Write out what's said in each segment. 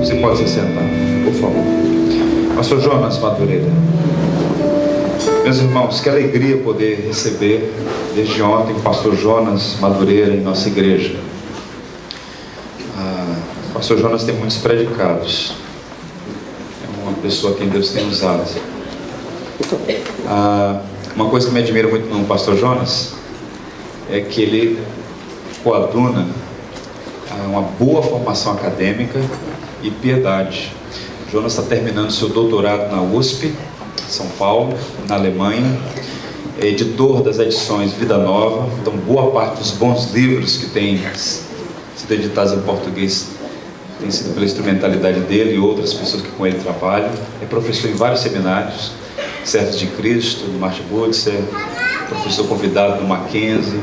Você pode se sentar, por favor. Pastor Jonas Madureira. Meus irmãos, que alegria poder receber desde ontem o pastor Jonas Madureira em nossa igreja. O pastor Jonas tem muitos predicados. É uma pessoa que Deus tem usado. Uma coisa que me admira muito no pastor Jonas é que ele coaduna uma boa formação acadêmica e piedade. Jonas está terminando seu doutorado na USP, São Paulo, na Alemanha, é editor das edições Vida Nova. Então boa parte dos bons livros que têm sido editados em português tem sido pela instrumentalidade dele e outras pessoas que com ele trabalham. É professor em vários seminários, Servos de Cristo, no Martin Butzer, professor convidado no Mackenzie.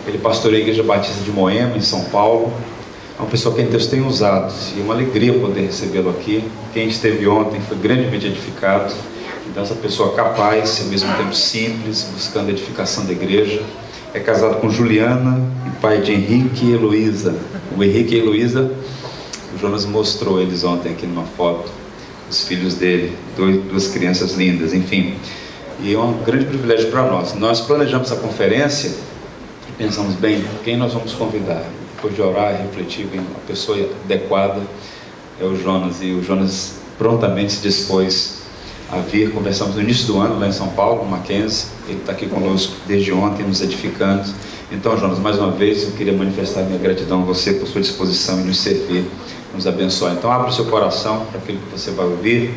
Ele pastoreia a Igreja Batista de Moema, em São Paulo. É uma pessoa que Deus tem usado, e é uma alegria poder recebê-lo aqui. Quem esteve ontem foi grandemente edificado. Então, essa pessoa capaz, ao mesmo tempo simples, buscando a edificação da igreja. É casado com Juliana e pai de Henrique e Heloísa. O Henrique e a Heloísa, o Jonas mostrou eles ontem aqui numa foto, os filhos dele, duas crianças lindas, enfim. E é um grande privilégio para nós. Nós planejamos a conferência e pensamos bem, quem nós vamos convidar? Depois de orar e refletir, bem, a pessoa adequada é o Jonas. E o Jonas prontamente se dispôs a vir. Conversamos no início do ano lá em São Paulo, no Mackenzie. Ele está aqui conosco desde ontem, nos edificando. Então, Jonas, mais uma vez eu queria manifestar minha gratidão a você por sua disposição em nos servir, nos abençoar. Então abra o seu coração para aquilo que você vai ouvir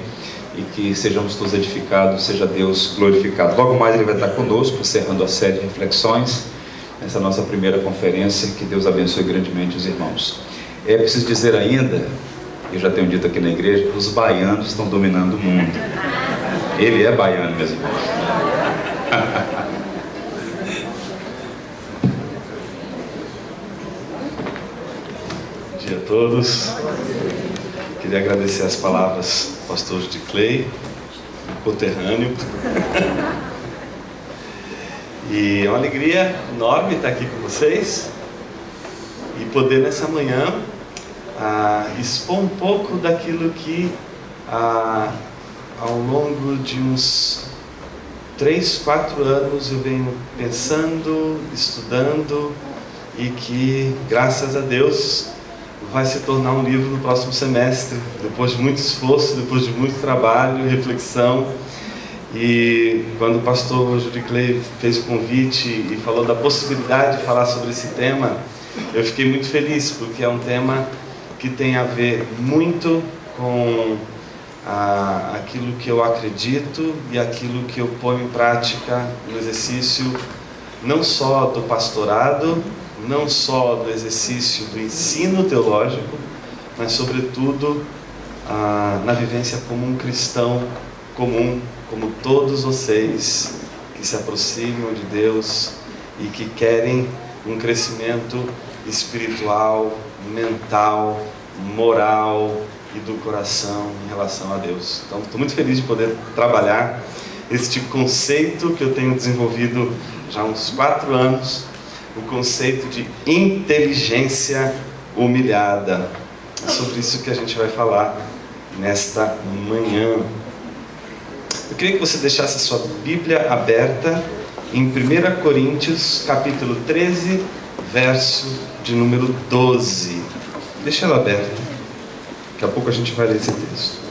e que sejamos todos edificados, seja Deus glorificado. Logo mais ele vai estar conosco, encerrando a série de reflexões, essa nossa primeira conferência. Que Deus abençoe grandemente os irmãos. É preciso dizer ainda, eu já tenho dito aqui na igreja, os baianos estão dominando o mundo. Ele é baiano, meus irmãos. Bom dia a todos. Queria agradecer as palavras do pastor de Clay, conterrâneo. E é uma alegria enorme estar aqui com vocês e poder nessa manhã expor um pouco daquilo que ao longo de uns 3, 4 anos eu venho pensando, estudando, e que graças a Deus vai se tornar um livro no próximo semestre, depois de muito esforço, depois de muito trabalho e reflexão. E quando o pastor Judy Clay fez o convite e falou da possibilidade de falar sobre esse tema, eu fiquei muito feliz, porque é um tema que tem a ver muito com aquilo que eu acredito e aquilo que eu ponho em prática no exercício não só do pastorado, não só do exercício do ensino teológico, mas sobretudo na vivência como um cristão comum, como todos vocês que se aproximam de Deus e que querem um crescimento espiritual, mental, moral e do coração em relação a Deus. Então, estou muito feliz de poder trabalhar este conceito que eu tenho desenvolvido já há uns 4 anos, o conceito de inteligência humilhada. É sobre isso que a gente vai falar nesta manhã. Eu queria que você deixasse a sua Bíblia aberta em 1 Coríntios, capítulo 13, verso de número 12. Deixa ela aberta. Daqui a pouco a gente vai ler esse texto.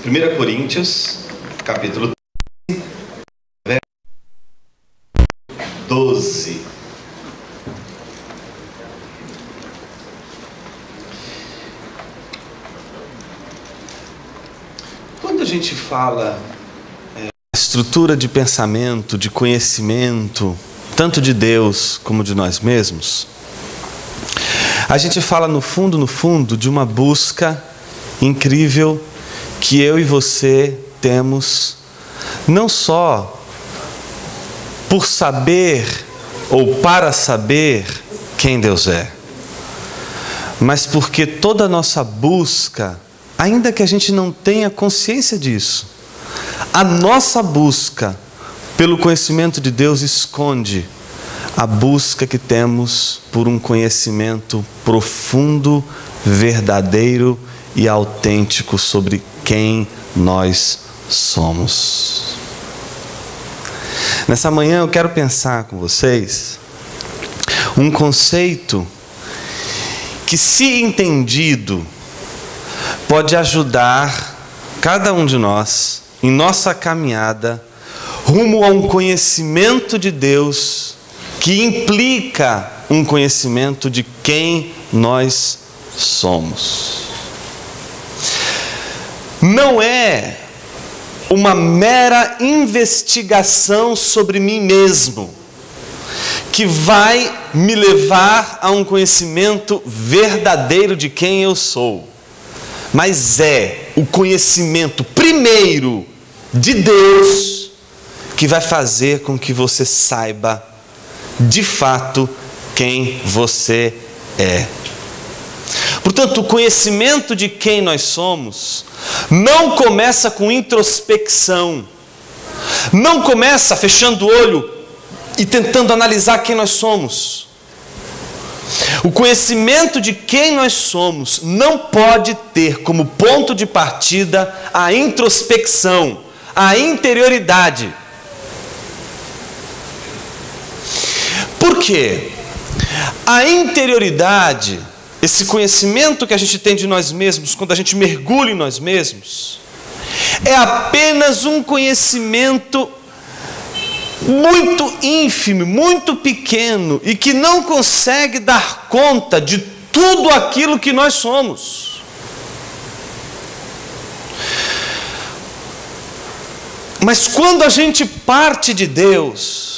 Primeira Coríntios, capítulo 13, verso 12. Quando a gente fala estrutura de pensamento, de conhecimento, tanto de Deus como de nós mesmos, a gente fala no fundo, de uma busca incrível que eu e você temos não só por saber ou para saber quem Deus é, mas porque toda a nossa busca, ainda que a gente não tenha consciência disso, a nossa busca pelo conhecimento de Deus esconde a busca que temos por um conhecimento profundo, verdadeiro e autêntico sobre quem nós somos. Nessa manhã eu quero pensar com vocês um conceito que, se entendido, pode ajudar cada um de nós em nossa caminhada rumo a um conhecimento de Deus que implica um conhecimento de quem nós somos. Não é uma mera investigação sobre mim mesmo que vai me levar a um conhecimento verdadeiro de quem eu sou, mas é o conhecimento primeiro de Deus que vai fazer com que você saiba de fato quem você é. Portanto, o conhecimento de quem nós somos não começa com introspecção, não começa fechando o olho e tentando analisar quem nós somos. O conhecimento de quem nós somos não pode ter como ponto de partida a introspecção, a interioridade. Por quê? A interioridade, esse conhecimento que a gente tem de nós mesmos, quando a gente mergulha em nós mesmos, é apenas um conhecimento muito ínfimo, muito pequeno, e que não consegue dar conta de tudo aquilo que nós somos. Mas quando a gente parte de Deus,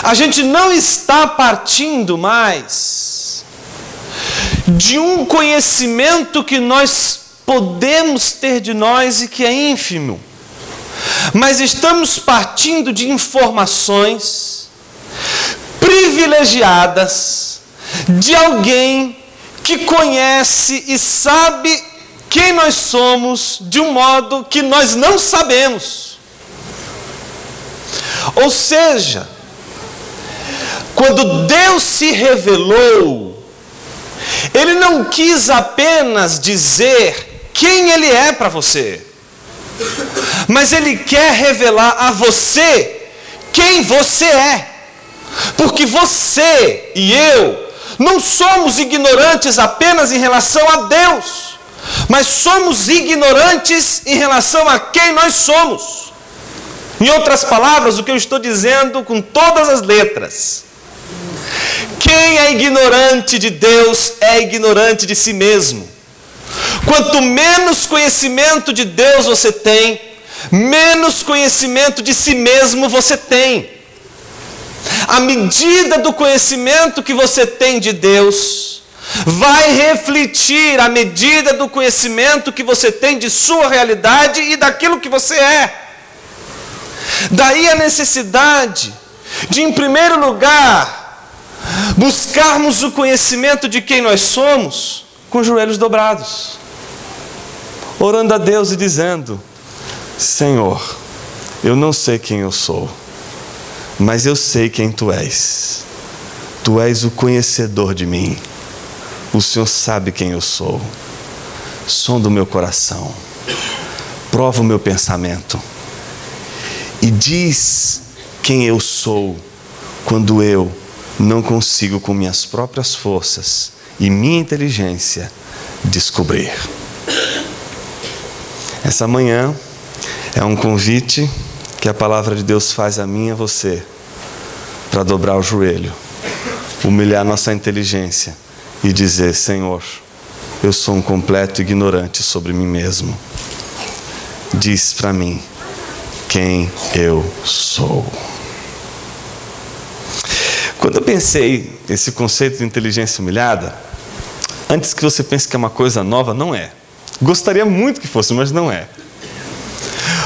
a gente não está partindo mais de um conhecimento que nós podemos ter de nós e que é ínfimo, mas estamos partindo de informações privilegiadas de alguém que conhece e sabe quem nós somos de um modo que nós não sabemos. Ou seja, quando Deus se revelou, Ele não quis apenas dizer quem Ele é para você, mas Ele quer revelar a você quem você é. Porque você e eu não somos ignorantes apenas em relação a Deus, mas somos ignorantes em relação a quem nós somos. Em outras palavras, o que eu estou dizendo com todas as letras: quem é ignorante de Deus é ignorante de si mesmo. Quanto menos conhecimento de Deus você tem, menos conhecimento de si mesmo você tem. A medida do conhecimento que você tem de Deus vai refletir a medida do conhecimento que você tem de sua realidade e daquilo que você é. Daí a necessidade de, em primeiro lugar, buscarmos o conhecimento de quem nós somos com os joelhos dobrados, orando a Deus e dizendo: Senhor, eu não sei quem eu sou, mas eu sei quem Tu és. Tu és o conhecedor de mim. O Senhor sabe quem eu sou. Sonda o meu coração, prova o meu pensamento e diz quem eu sou quando eu não consigo, com minhas próprias forças e minha inteligência, descobrir. Essa manhã é um convite que a palavra de Deus faz a mim e a você para dobrar o joelho, humilhar nossa inteligência e dizer: Senhor, eu sou um completo ignorante sobre mim mesmo. Diz para mim quem eu sou. Quando eu pensei nesse conceito de inteligência humilhada, antes que você pense que é uma coisa nova, não é. Gostaria muito que fosse, mas não é.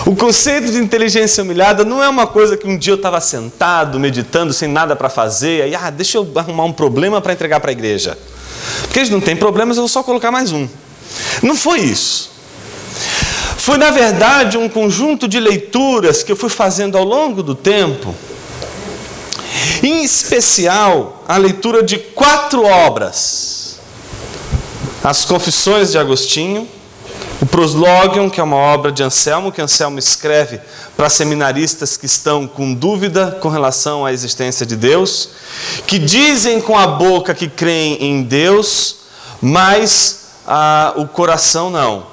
O conceito de inteligência humilhada não é uma coisa que um dia eu estava sentado, meditando, sem nada para fazer, aí, deixa eu arrumar um problema para entregar para a igreja. Porque eles não têm problemas, eu vou só colocar mais um. Não foi isso. Foi, na verdade, um conjunto de leituras que eu fui fazendo ao longo do tempo, em especial a leitura de 4 obras: as Confissões de Agostinho, o Proslogium, que é uma obra de Anselmo, que Anselmo escreve para seminaristas que estão com dúvida com relação à existência de Deus, que dizem com a boca que creem em Deus, mas o coração não.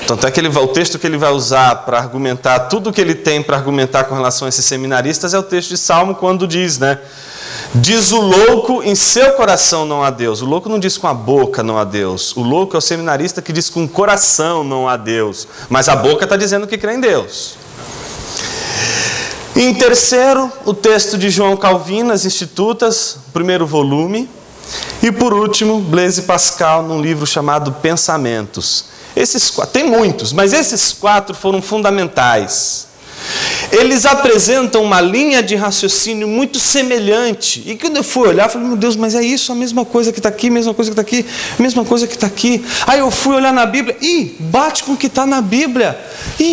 Tanto é que o texto que ele vai usar para argumentar, tudo que ele tem para argumentar com relação a esses seminaristas é o texto de Salmo, quando diz, né? Diz o louco, em seu coração não há Deus. O louco não diz com a boca não há Deus. O louco é o seminarista que diz com o coração não há Deus. Mas a boca está dizendo que crê em Deus. Em terceiro, o texto de João Calvino, As Institutas, primeiro volume. E por último, Blaise Pascal, num livro chamado Pensamentos. Esses 4, tem muitos, mas esses 4 foram fundamentais. Eles apresentam uma linha de raciocínio muito semelhante. E quando eu fui olhar, eu falei, meu Deus, mas é isso, a mesma coisa que está aqui, mesma coisa que está aqui, mesma coisa que está aqui. Aí eu fui olhar na Bíblia, bate com o que está na Bíblia.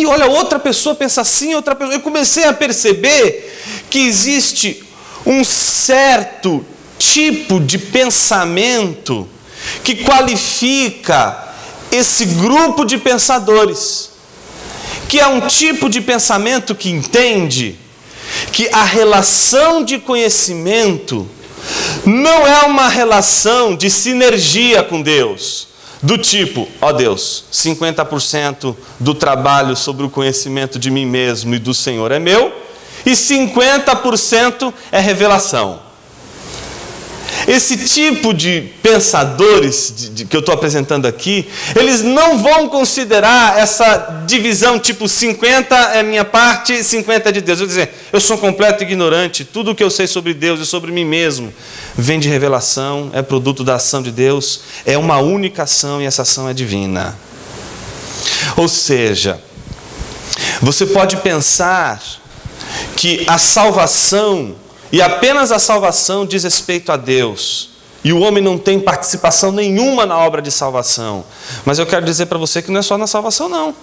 Olha, outra pessoa pensa assim, outra pessoa... Eu comecei a perceber que existe um certo tipo de pensamento que qualifica esse grupo de pensadores, que é um tipo de pensamento que entende que a relação de conhecimento não é uma relação de sinergia com Deus, do tipo, Deus, 50% do trabalho sobre o conhecimento de mim mesmo e do Senhor é meu, e 50% é revelação. Esse tipo de pensadores que eu estou apresentando aqui, eles não vão considerar essa divisão tipo 50 é minha parte e 50 é de Deus. Eu vou dizer, eu sou um completo ignorante, tudo o que eu sei sobre Deus e sobre mim mesmo vem de revelação, é produto da ação de Deus, é uma única ação e essa ação é divina. Ou seja, você pode pensar que a salvação, e apenas a salvação, diz respeito a Deus, e o homem não tem participação nenhuma na obra de salvação. Mas eu quero dizer para você que não é só na salvação, não.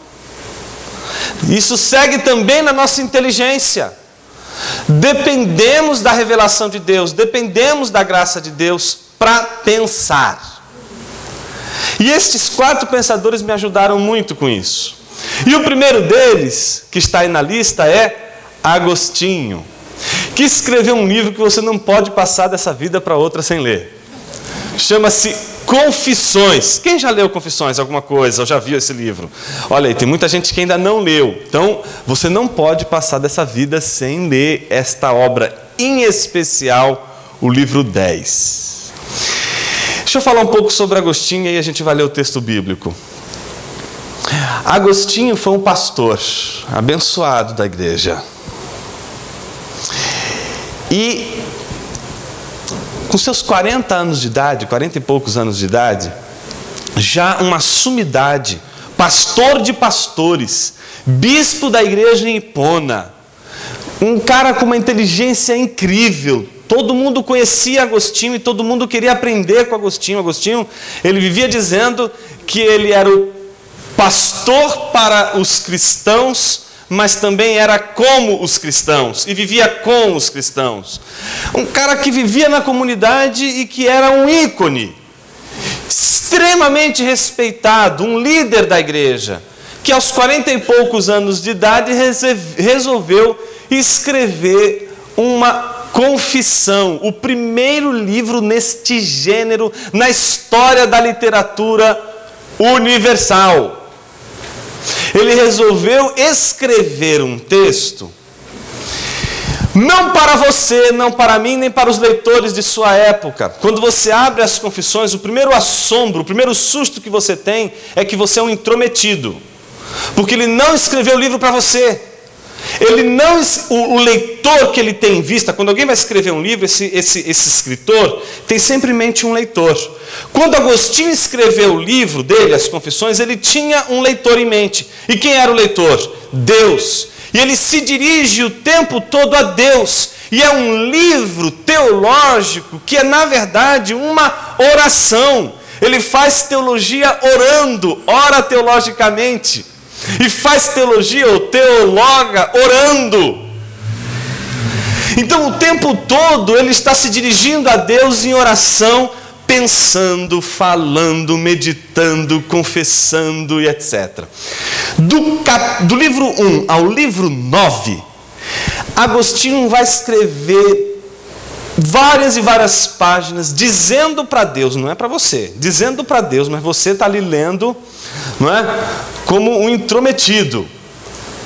Isso segue também na nossa inteligência. Dependemos da revelação de Deus, dependemos da graça de Deus para pensar. E estes 4 pensadores me ajudaram muito com isso. E o primeiro deles, que está aí na lista, é Agostinho, que escreveu um livro que você não pode passar dessa vida para outra sem ler. Chama-se Confissões. Quem já leu Confissões alguma coisa, ou já viu esse livro? Olha aí, tem muita gente que ainda não leu. Então, você não pode passar dessa vida sem ler esta obra, em especial o livro 10. Deixa eu falar um pouco sobre Agostinho e aí a gente vai ler o texto bíblico. Agostinho foi um pastor abençoado da igreja. E com seus 40 anos de idade, 40 e poucos anos de idade, já uma sumidade, pastor de pastores, bispo da igreja em Hipona, um cara com uma inteligência incrível. Todo mundo conhecia Agostinho e todo mundo queria aprender com Agostinho. Agostinho, ele vivia dizendo que ele era o pastor para os cristãos, mas também era como os cristãos, e vivia com os cristãos. Um cara que vivia na comunidade e que era um ícone, extremamente respeitado, um líder da igreja, que aos 40 e poucos anos de idade resolveu escrever uma confissão, o primeiro livro neste gênero na história da literatura universal. Ele resolveu escrever um texto, não para você, não para mim, nem para os leitores de sua época. Quando você abre as Confissões, o primeiro assombro, o primeiro susto que você tem é que você é um intrometido, porque ele não escreveu o livro para você. Ele não, o leitor que ele tem em vista, quando alguém vai escrever um livro, esse escritor tem sempre em mente um leitor. Quando Agostinho escreveu o livro dele, As Confissões, ele tinha um leitor em mente. E quem era o leitor? Deus. E ele se dirige o tempo todo a Deus. E é um livro teológico que é, na verdade, uma oração. Ele faz teologia orando, ora teologicamente. E faz teologia ou teologa orando. Então, o tempo todo, ele está se dirigindo a Deus em oração, pensando, falando, meditando, confessando e etc. Do livro 1 ao livro 9, Agostinho vai escrever várias e várias páginas dizendo para Deus, não é para você, dizendo para Deus, mas você está ali lendo, não é? Como um intrometido,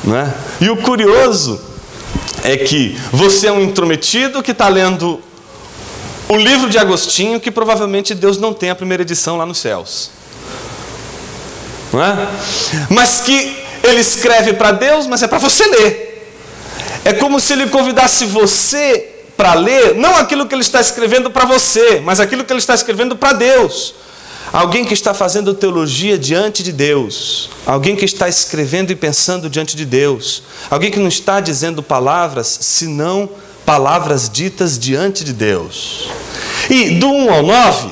não é? E o curioso é que você é um intrometido que está lendo o livro de Agostinho, que provavelmente Deus não tem a primeira edição lá nos céus, não é? Mas que ele escreve para Deus, mas é para você ler. É como se ele convidasse você para ler, não aquilo que ele está escrevendo para você, mas aquilo que ele está escrevendo para Deus. Alguém que está fazendo teologia diante de Deus. Alguém que está escrevendo e pensando diante de Deus. Alguém que não está dizendo palavras, senão palavras ditas diante de Deus. E do 1 ao 9,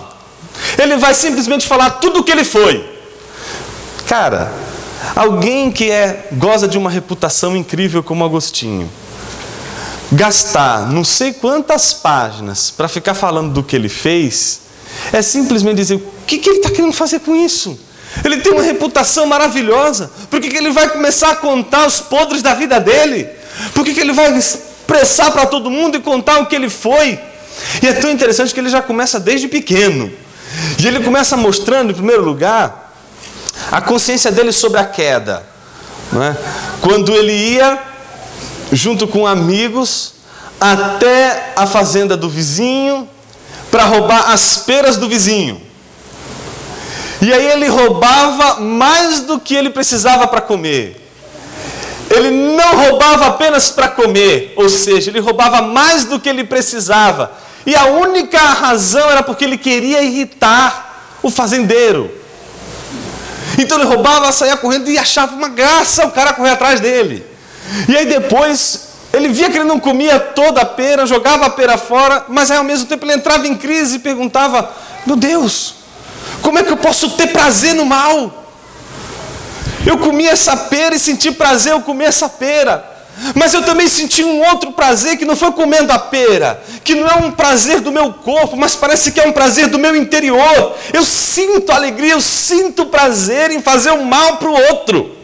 ele vai simplesmente falar tudo o que ele foi. Cara, alguém que goza de uma reputação incrível como Agostinho, gastar não sei quantas páginas para ficar falando do que ele fez, é simplesmente dizer, o que ele está querendo fazer com isso? Ele tem uma reputação maravilhosa, por que ele vai começar a contar os podres da vida dele? Por que ele vai expressar para todo mundo e contar o que ele foi? E é tão interessante que ele já começa desde pequeno. E ele começa mostrando, em primeiro lugar, a consciência dele sobre a queda, não é? Quando ele ia junto com amigos até a fazenda do vizinho para roubar as peras do vizinho. E aí ele roubava mais do que ele precisava para comer. Ele não roubava apenas para comer, ou seja, ele roubava mais do que ele precisava. E a única razão era porque ele queria irritar o fazendeiro. Então ele roubava, saía correndo e achava uma graça o cara correr atrás dele. E aí depois ele via que ele não comia toda a pera, jogava a pera fora, mas aí ao mesmo tempo ele entrava em crise e perguntava, meu Deus, como é que eu posso ter prazer no mal? Eu comi essa pera e senti prazer ao comer essa pera. Mas eu também senti um outro prazer que não foi comendo a pera, que não é um prazer do meu corpo, mas parece que é um prazer do meu interior. Eu sinto alegria, eu sinto prazer em fazer o mal para o outro.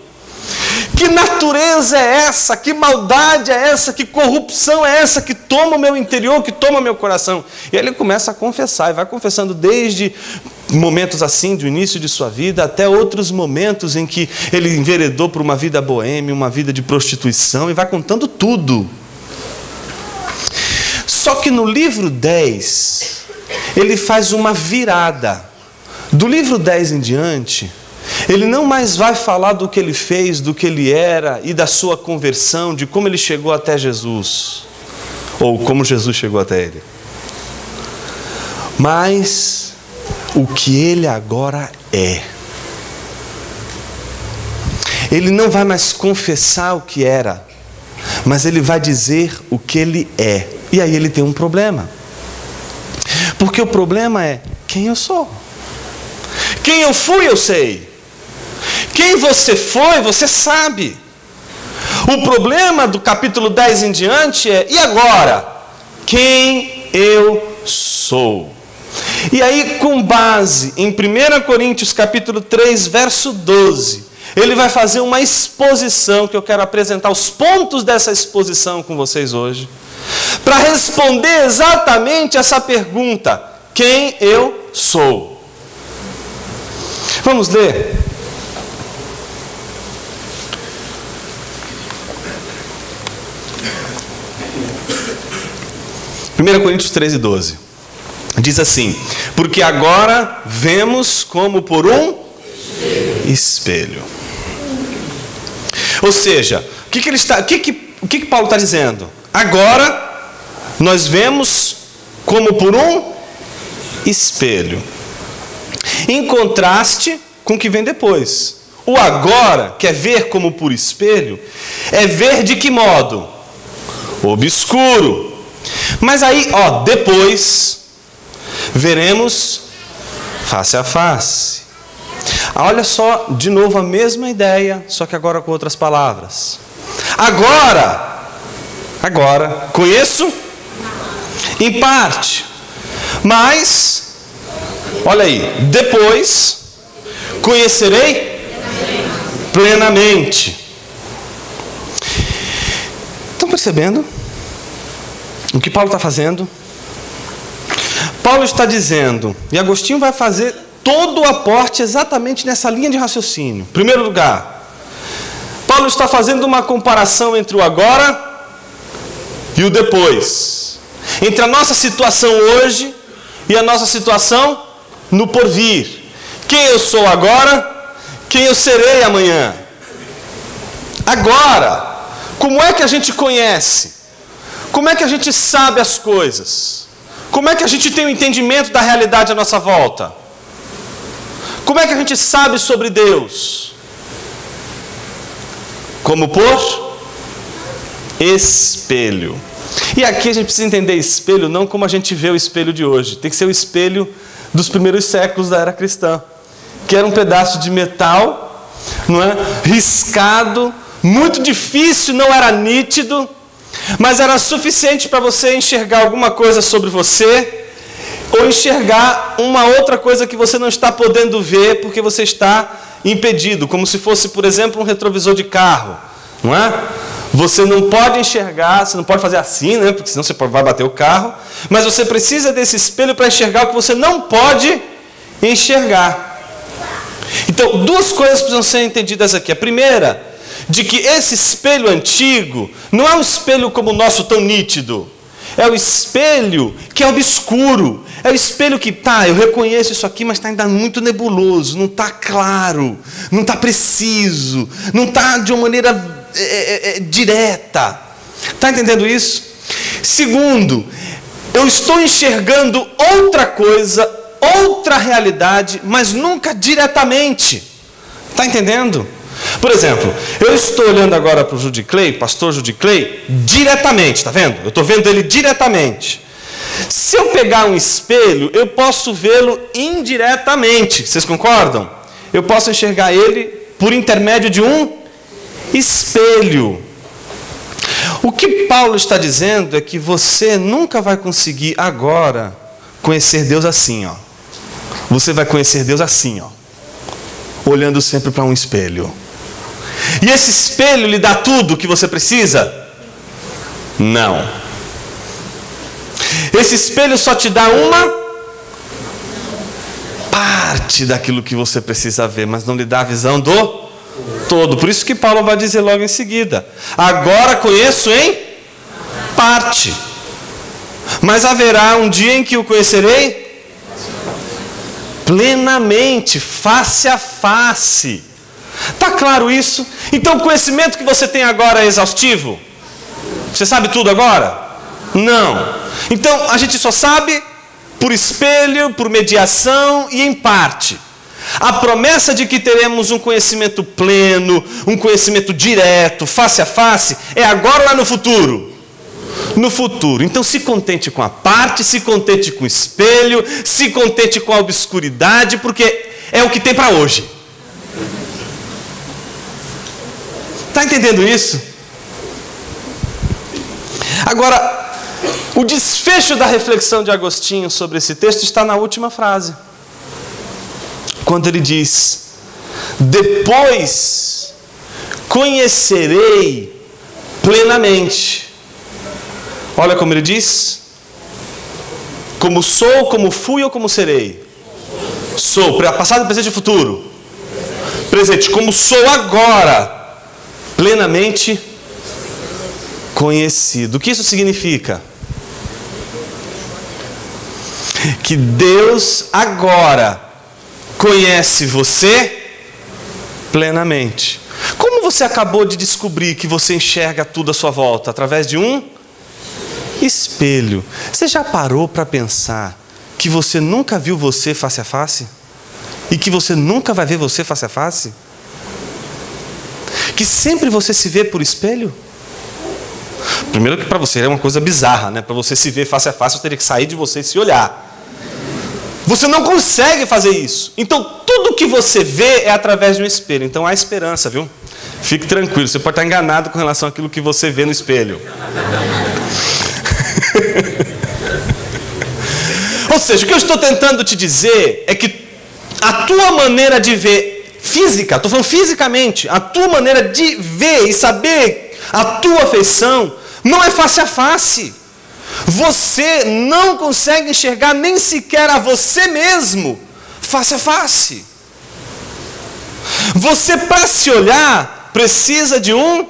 Que natureza é essa? Que maldade é essa? Que corrupção é essa que toma o meu interior, que toma o meu coração? E aí ele começa a confessar, e vai confessando desde momentos assim, do início de sua vida, até outros momentos em que ele enveredou por uma vida boêmia, uma vida de prostituição, e vai contando tudo. Só que no livro 10, ele faz uma virada. Do livro 10 em diante, ele não mais vai falar do que ele fez, do que ele era e da sua conversão, de como ele chegou até Jesus, ou como Jesus chegou até ele. Mas o que ele agora é. Ele não vai mais confessar o que era, mas ele vai dizer o que ele é. E aí ele tem um problema. Porque o problema é quem eu sou. Quem eu fui, eu sei. Quem você foi, você sabe. O problema do capítulo 10 em diante é, e agora? Quem eu sou? E aí, com base em 1 Coríntios capítulo 3, verso 12, ele vai fazer uma exposição, que eu quero apresentar os pontos dessa exposição com vocês hoje, para responder exatamente essa pergunta, quem eu sou? Vamos ler? 1 Coríntios 13, 12. Diz assim, porque agora vemos como por um espelho. Ou seja, o que Paulo está dizendo? Agora nós vemos como por um espelho. Em contraste com o que vem depois. o agora, que é ver como por espelho, é ver de que modo? Obscuro. Mas aí, depois, veremos face a face. Olha só, de novo a mesma ideia, só que agora com outras palavras. Agora, conheço em parte, mas, olha aí, depois, conhecerei plenamente. Estão percebendo o que Paulo está fazendo? Paulo está dizendo, e Agostinho vai fazer todo o aporte exatamente nessa linha de raciocínio. Em primeiro lugar, Paulo está fazendo uma comparação entre o agora e o depois. Entre a nossa situação hoje e a nossa situação no porvir. Quem eu sou agora, quem eu serei amanhã. Agora, como é que a gente conhece? Como é que a gente sabe as coisas? Como é que a gente tem o entendimento da realidade à nossa volta? Como é que a gente sabe sobre Deus? Como por espelho. E aqui a gente precisa entender espelho não como a gente vê o espelho de hoje. Tem que ser o espelho dos primeiros séculos da era cristã, que era um pedaço de metal, não é? Riscado, muito difícil, não era nítido, mas era suficiente para você enxergar alguma coisa sobre você, ou enxergar uma outra coisa que você não está podendo ver porque você está impedido, como se fosse, por exemplo, um retrovisor de carro, não é? Você não pode enxergar, você não pode fazer assim, né? Porque senão você vai bater o carro, mas você precisa desse espelho para enxergar o que você não pode enxergar. Então, duas coisas precisam ser entendidas aqui. A primeira, de que esse espelho antigo não é um espelho como o nosso tão nítido. É o espelho que é obscuro. É o espelho que, eu reconheço isso aqui, mas está ainda muito nebuloso, não está claro, não está preciso, não está de uma maneira direta. Está entendendo isso? Segundo, eu estou enxergando outra coisa, outra realidade, mas nunca diretamente. Está entendendo? Por exemplo, eu estou olhando agora para o Judy Clay, pastor Judy Clay, diretamente, está vendo? Eu estou vendo ele diretamente. Se eu pegar um espelho, eu posso vê-lo indiretamente. Vocês concordam? Eu posso enxergar ele por intermédio de um espelho. O que Paulo está dizendo é que você nunca vai conseguir agora conhecer Deus assim, ó. Você vai conhecer Deus assim, ó, olhando sempre para um espelho. E esse espelho lhe dá tudo o que você precisa? Não. Esse espelho só te dá uma parte daquilo que você precisa ver, mas não lhe dá a visão do todo. Por isso que Paulo vai dizer logo em seguida: agora conheço em parte, mas haverá um dia em que o conhecerei plenamente, face a face. Está claro isso? Então o conhecimento que você tem agora é exaustivo? Você sabe tudo agora? Não. Então a gente só sabe por espelho, por mediação e em parte. A promessa de que teremos um conhecimento pleno, um conhecimento direto, face a face, é agora ou lá no futuro? No futuro. Então se contente com a parte, se contente com o espelho, se contente com a obscuridade, porque é o que tem para hoje. Está entendendo isso? Agora, o desfecho da reflexão de Agostinho sobre esse texto está na última frase. Quando ele diz: depois conhecerei plenamente. Olha como ele diz: como sou, como fui ou como serei? Sou, passado, presente e futuro. Presente, como sou agora, plenamente conhecido. O que isso significa? Que Deus agora conhece você plenamente. Como você acabou de descobrir que você enxerga tudo à sua volta? Através de um espelho. Você já parou para pensar que você nunca viu você face a face? E que você nunca vai ver você face a face? Que sempre você se vê por espelho? Primeiro que para você é uma coisa bizarra, né? Para você se ver face a face, você teria que sair de você e se olhar. Você não consegue fazer isso. Então, tudo que você vê é através de um espelho. Então, há esperança, viu? Fique tranquilo, você pode estar enganado com relação àquilo que você vê no espelho. Ou seja, o que eu estou tentando te dizer é que a tua maneira de ver física, estou falando fisicamente, a tua maneira de ver e saber a tua feição não é face a face. Você não consegue enxergar nem sequer a você mesmo face a face. Você, para se olhar, precisa de um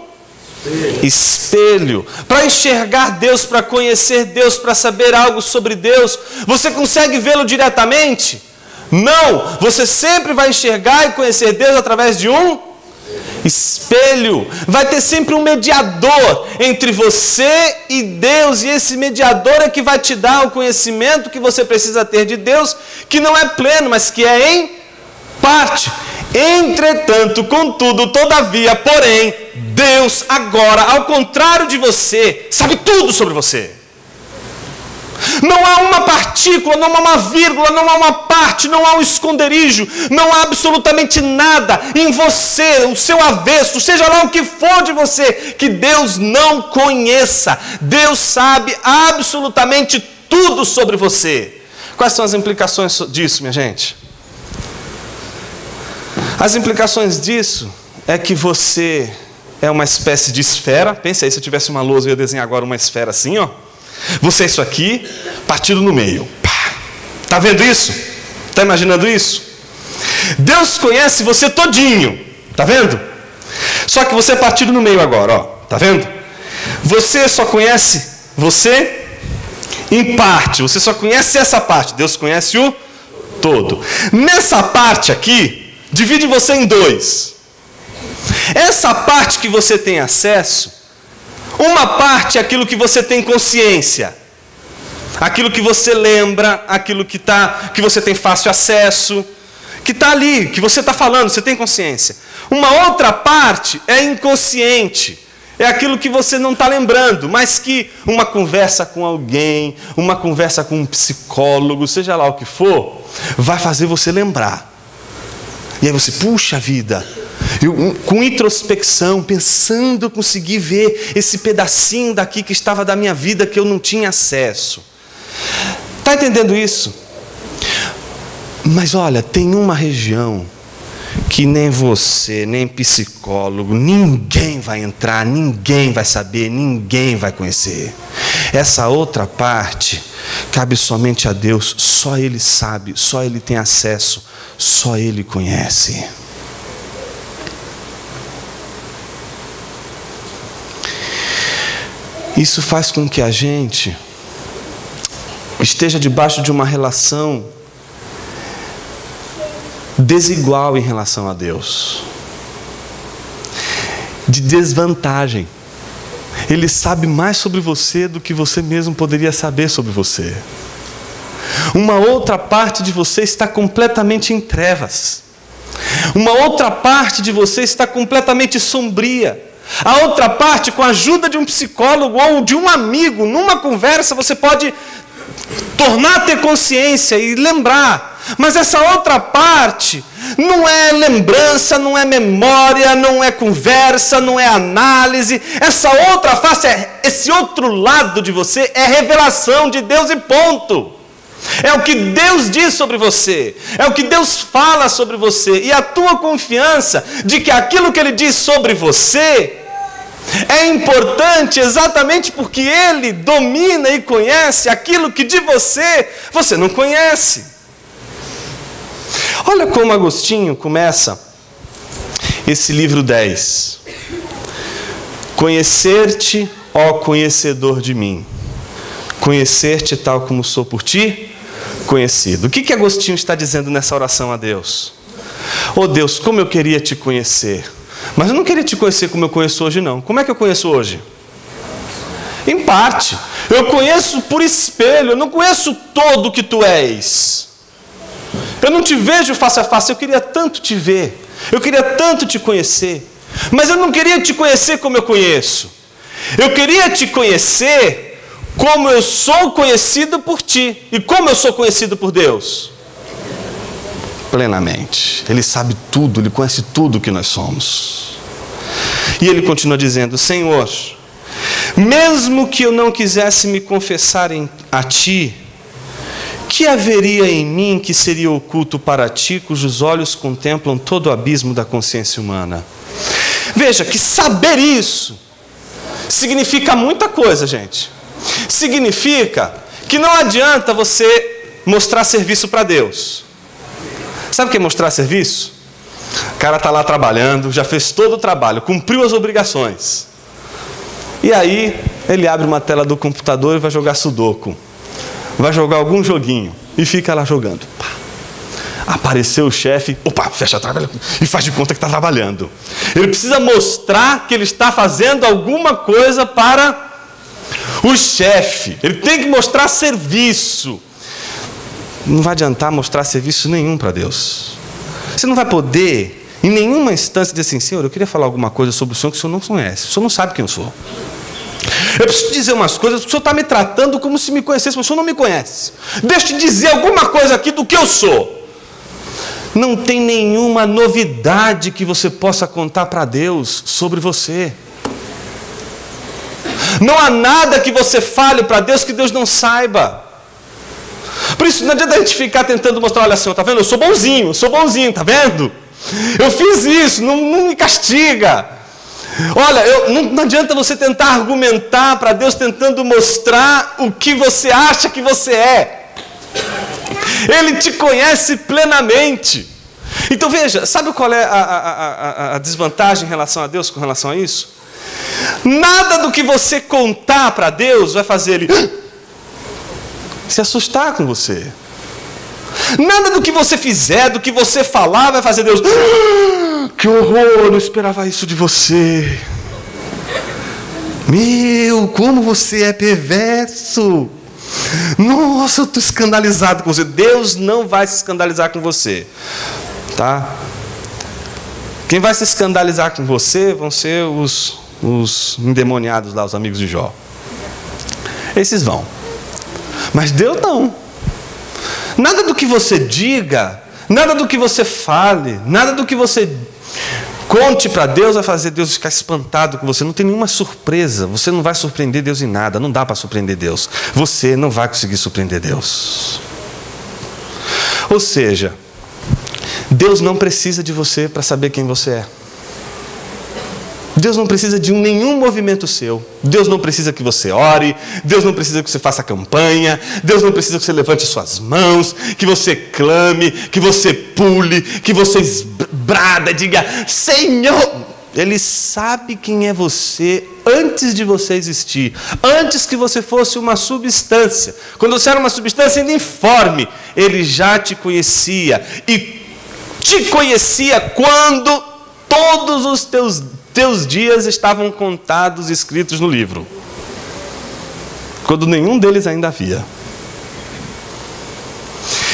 espelho. Para enxergar Deus, para conhecer Deus, para saber algo sobre Deus, você consegue vê-lo diretamente? Não! Você sempre vai enxergar e conhecer Deus através de um espelho. Vai ter sempre um mediador entre você e Deus, e esse mediador é que vai te dar o conhecimento que você precisa ter de Deus, que não é pleno, mas que é em parte. Entretanto, contudo, todavia, porém, Deus agora, ao contrário de você, sabe tudo sobre você. Não há uma partícula, não há uma vírgula, não há uma parte, não há um esconderijo, não há absolutamente nada em você, o seu avesso, seja lá o que for de você, que Deus não conheça. Deus sabe absolutamente tudo sobre você. Quais são as implicações disso, minha gente? As implicações disso é que você é uma espécie de esfera. Pensa aí, se eu tivesse uma lousa, eu ia desenhar agora uma esfera assim, ó. Você é isso aqui, partido no meio. Está vendo isso? Está imaginando isso? Deus conhece você todinho. Está vendo? Só que você é partido no meio agora, ó. Está vendo? Você só conhece você em parte. Você só conhece essa parte. Deus conhece o todo. Nessa parte aqui, divide você em dois. Essa parte que você tem acesso, uma parte é aquilo que você tem consciência, aquilo que você lembra, aquilo que você tem fácil acesso, que está ali, que você está falando, você tem consciência. Uma outra parte é inconsciente, é aquilo que você não está lembrando, mas que uma conversa com alguém, uma conversa com um psicólogo, seja lá o que for, vai fazer você lembrar. E aí você, puxa vida, eu, com introspecção, pensando, eu consegui ver esse pedacinho daqui que estava da minha vida que eu não tinha acesso. Está entendendo isso? Mas olha, tem uma região que nem você, nem psicólogo, ninguém vai entrar, ninguém vai saber, ninguém vai conhecer. Essa outra parte cabe somente a Deus, só Ele sabe, só Ele tem acesso, só Ele conhece. Isso faz com que a gente esteja debaixo de uma relação desigual em relação a Deus, de desvantagem. Ele sabe mais sobre você do que você mesmo poderia saber sobre você. Uma outra parte de você está completamente em trevas. Uma outra parte de você está completamente sombria. A outra parte, com a ajuda de um psicólogo ou de um amigo, numa conversa, você pode tornar a ter consciência e lembrar. Mas essa outra parte não é lembrança, não é memória, não é conversa, não é análise. Essa outra face, esse outro lado de você é revelação de Deus e ponto. É o que Deus diz sobre você, é o que Deus fala sobre você. E a tua confiança de que aquilo que Ele diz sobre você é importante exatamente porque Ele domina e conhece aquilo que de você não conhece. Olha como Agostinho começa esse livro 10. Conhecer-te, ó conhecedor de mim. Conhecer-te tal como sou por ti conhecido. O que Agostinho está dizendo nessa oração a Deus? Oh Deus, como eu queria te conhecer. Mas eu não queria te conhecer como eu conheço hoje, não. Como é que eu conheço hoje? Em parte. Eu conheço por espelho, eu não conheço todo o que tu és. Eu não te vejo face a face, eu queria tanto te ver. Eu queria tanto te conhecer. Mas eu não queria te conhecer como eu conheço. Eu queria te conhecer como eu sou conhecido por ti. E como eu sou conhecido por Deus? Plenamente. Ele sabe tudo, Ele conhece tudo que nós somos. E Ele continua dizendo: Senhor, mesmo que eu não quisesse me confessar a Ti, que haveria em mim que seria oculto para Ti, cujos olhos contemplam todo o abismo da consciência humana? Veja que saber isso significa muita coisa, gente. Significa que não adianta você mostrar serviço para Deus. Sabe o que é mostrar serviço? O cara está lá trabalhando, já fez todo o trabalho, cumpriu as obrigações. E aí, ele abre uma tela do computador e vai jogar sudoku. Vai jogar algum joguinho e fica lá jogando. Apareceu o chefe, opa, fecha a trabalho e faz de conta que está trabalhando. Ele precisa mostrar que ele está fazendo alguma coisa para o chefe. Ele tem que mostrar serviço. Não vai adiantar mostrar serviço nenhum para Deus. Você não vai poder, em nenhuma instância, dizer assim: Senhor, eu queria falar alguma coisa sobre o Senhor que o Senhor não conhece. O Senhor não sabe quem eu sou. Eu preciso dizer umas coisas, porque o Senhor está me tratando como se me conhecesse, mas o Senhor não me conhece. Deixa eu te dizer alguma coisa aqui do que eu sou. Não tem nenhuma novidade que você possa contar para Deus sobre você. Não há nada que você fale para Deus que Deus não saiba. Por isso não adianta a gente ficar tentando mostrar: olha, Senhor, tá vendo? Eu sou bonzinho, tá vendo? Eu fiz isso, não me castiga. Olha, não adianta você tentar argumentar para Deus tentando mostrar o que você acha que você é. Ele te conhece plenamente. Então veja, sabe qual é a desvantagem em relação a Deus com relação a isso? Nada do que você contar para Deus vai fazer Ele se assustar com você. Nada do que você fizer, do que você falar, vai fazer Deus: que horror, eu não esperava isso de você. Meu, como você é perverso. Nossa, eu estou escandalizado com você. Deus não vai se escandalizar com você, tá? Quem vai se escandalizar com você vão ser os endemoniados lá, os amigos de Jó. Esses vão. Mas Deus não. Nada do que você diga, nada do que você fale, nada do que você conte para Deus vai fazer Deus ficar espantado com você. Não tem nenhuma surpresa. Você não vai surpreender Deus em nada. Não dá para surpreender Deus. Você não vai conseguir surpreender Deus. Ou seja, Deus não precisa de você para saber quem você é. Deus não precisa de nenhum movimento seu. Deus não precisa que você ore. Deus não precisa que você faça campanha. Deus não precisa que você levante suas mãos, que você clame, que você pule, que você brada, diga: Senhor. Ele sabe quem é você antes de você existir. Antes que você fosse uma substância. Quando você era uma substância ainda informe, Ele já te conhecia. E te conhecia quando todos os teus dias estavam contados e escritos no livro, quando nenhum deles ainda havia.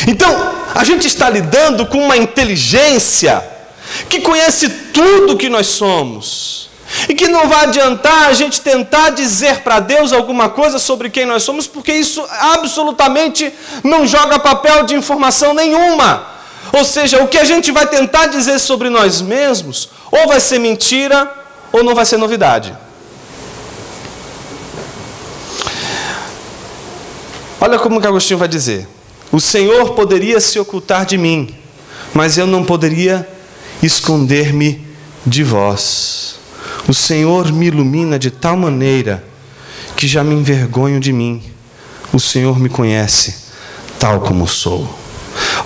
Então, a gente está lidando com uma inteligência que conhece tudo que nós somos, e que não vai adiantar a gente tentar dizer para Deus alguma coisa sobre quem nós somos, porque isso absolutamente não joga papel de informação nenhuma. Ou seja, o que a gente vai tentar dizer sobre nós mesmos, ou vai ser mentira, ou não vai ser novidade. Olha como que Agostinho vai dizer: o Senhor poderia se ocultar de mim, mas eu não poderia esconder-me de vós. O Senhor me ilumina de tal maneira que já me envergonho de mim. O Senhor me conhece tal como sou.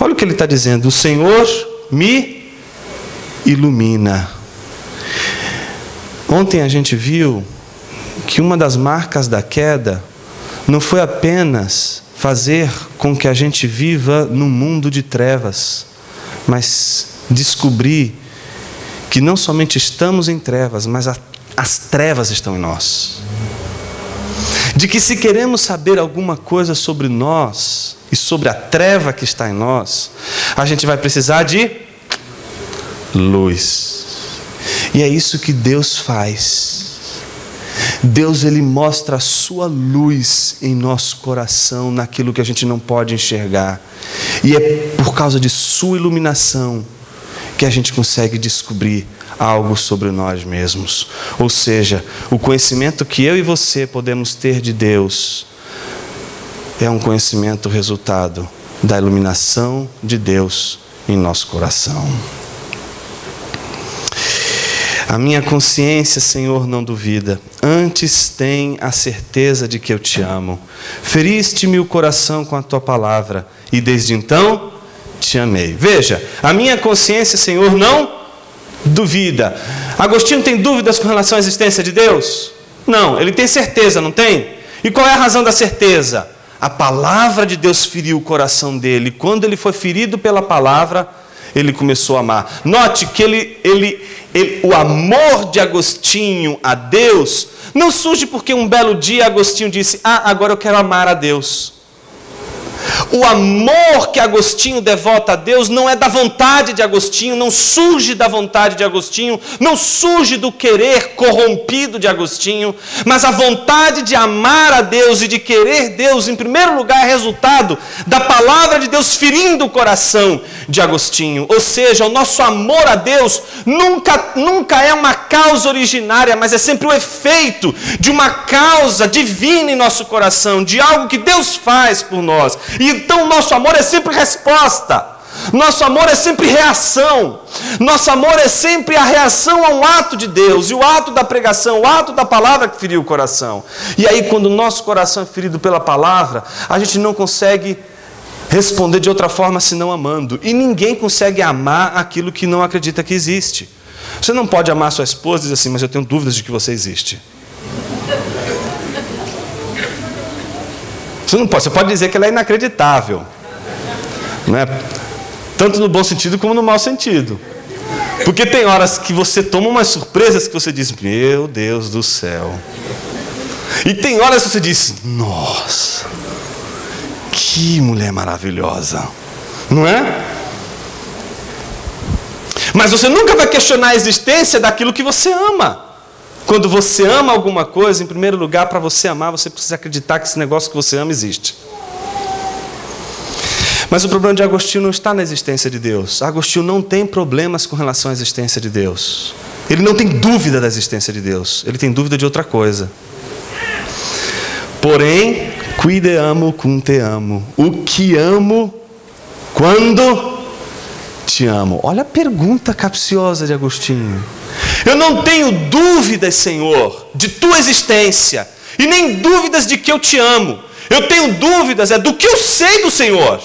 Olha o que ele está dizendo: o Senhor me ilumina. Ontem a gente viu que uma das marcas da queda não foi apenas fazer com que a gente viva num mundo de trevas, mas descobrir que não somente estamos em trevas, mas as trevas estão em nós. De que se queremos saber alguma coisa sobre nós e sobre a treva que está em nós, a gente vai precisar de luz. E é isso que Deus faz. Deus, Ele mostra a sua luz em nosso coração, naquilo que a gente não pode enxergar. E é por causa de sua iluminação que a gente consegue descobrir algo sobre nós mesmos. Ou seja, o conhecimento que eu e você podemos ter de Deus é um conhecimento resultado da iluminação de Deus em nosso coração. A minha consciência, Senhor, não duvida, antes tem a certeza de que eu te amo. Feriste-me o coração com a tua palavra, e desde então te amei. Veja, a minha consciência, Senhor, não duvida. Agostinho tem dúvidas com relação à existência de Deus? Não, ele tem certeza, não tem? E qual é a razão da certeza? A palavra de Deus feriu o coração dele. Quando ele foi ferido pela palavra, ele começou a amar. Note que o amor de Agostinho a Deus não surge porque um belo dia Agostinho disse: agora eu quero amar a Deus. O amor que Agostinho devota a Deus não é da vontade de Agostinho, não surge da vontade de Agostinho, não surge do querer corrompido de Agostinho, mas a vontade de amar a Deus e de querer Deus, em primeiro lugar, é resultado da palavra de Deus ferindo o coração de Agostinho. Ou seja, o nosso amor a Deus nunca é uma causa originária, mas é sempre o efeito de uma causa divina em nosso coração, de algo que Deus faz por nós. E então nosso amor é sempre resposta, nosso amor é sempre reação, nosso amor é sempre a reação a um ato de Deus, e o ato da pregação, o ato da palavra que feriu o coração. E aí quando o nosso coração é ferido pela palavra, a gente não consegue responder de outra forma senão amando, e ninguém consegue amar aquilo que não acredita que existe. Você não pode amar sua esposa e dizer assim: mas eu tenho dúvidas de que você existe. Você pode dizer que ela é inacreditável, né? Tanto no bom sentido como no mau sentido. Porque tem horas que você toma umas surpresas que você diz: meu Deus do céu. E tem horas que você diz: nossa, que mulher maravilhosa, não é? Mas você nunca vai questionar a existência daquilo que você ama. Quando você ama alguma coisa, em primeiro lugar, para você amar, você precisa acreditar que esse negócio que você ama existe. Mas o problema de Agostinho não está na existência de Deus. Agostinho não tem problemas com relação à existência de Deus. Ele não tem dúvida da existência de Deus. Ele tem dúvida de outra coisa. Porém, quid amo cum te amo. O que amo quando te amo. Olha a pergunta capciosa de Agostinho. Eu não tenho dúvidas, Senhor, de tua existência, e nem dúvidas de que eu te amo. Eu tenho dúvidas do que eu sei do Senhor.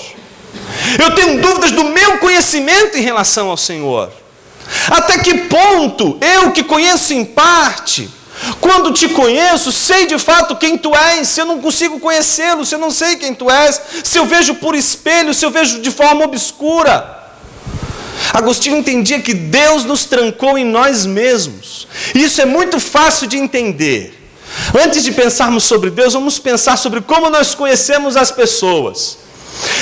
Eu tenho dúvidas do meu conhecimento em relação ao Senhor. Até que ponto eu, que conheço em parte, quando te conheço, sei de fato quem tu és. Se eu não consigo conhecê-lo, se eu não sei quem tu és, se eu vejo por espelho, se eu vejo de forma obscura. Agostinho entendia que Deus nos trancou em nós mesmos. Isso é muito fácil de entender. Antes de pensarmos sobre Deus, vamos pensar sobre como nós conhecemos as pessoas.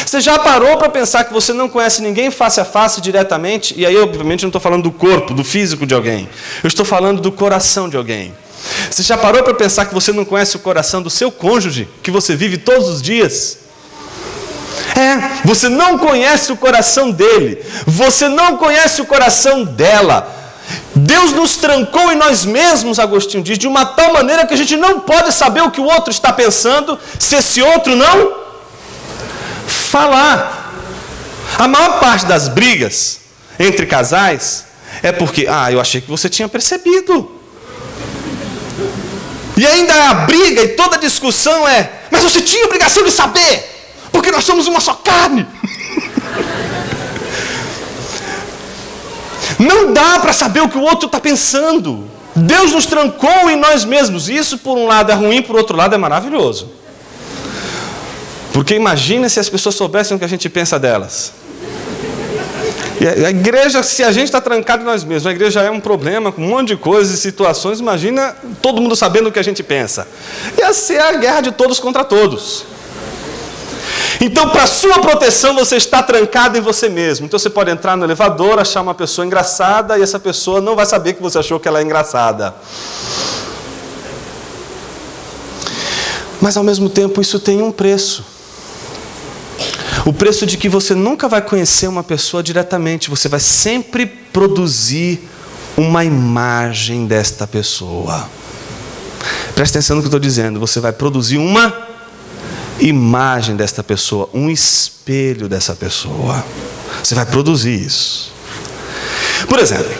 Você já parou para pensar que você não conhece ninguém face a face diretamente? E aí, obviamente, eu não estou falando do corpo, do físico de alguém. Eu estou falando do coração de alguém. Você já parou para pensar que você não conhece o coração do seu cônjuge, que você vive todos os dias? Você não conhece o coração dele, você não conhece o coração dela. Deus nos trancou em nós mesmos, Agostinho diz, de uma tal maneira que a gente não pode saber o que o outro está pensando, se esse outro não falar. A maior parte das brigas entre casais é porque, eu achei que você tinha percebido. E ainda a briga e toda a discussão mas você tinha obrigação de saber, porque nós somos uma só carne. Não dá para saber o que o outro está pensando. Deus nos trancou em nós mesmos. Isso, por um lado, é ruim, por outro lado, é maravilhoso. Porque imagina se as pessoas soubessem o que a gente pensa delas. E a igreja, se a gente está trancado em nós mesmos, a igreja é um problema, com um monte de coisas e situações. Imagina todo mundo sabendo o que a gente pensa. Ia ser a guerra de todos contra todos. Então, para sua proteção, você está trancado em você mesmo. Então, você pode entrar no elevador, achar uma pessoa engraçada, e essa pessoa não vai saber que você achou que ela é engraçada. Mas, ao mesmo tempo, isso tem um preço. O preço de que você nunca vai conhecer uma pessoa diretamente. Você vai sempre produzir uma imagem desta pessoa. Presta atenção no que eu estou dizendo. Você vai produzir uma imagem desta pessoa, um espelho dessa pessoa. Você vai produzir isso. Por exemplo,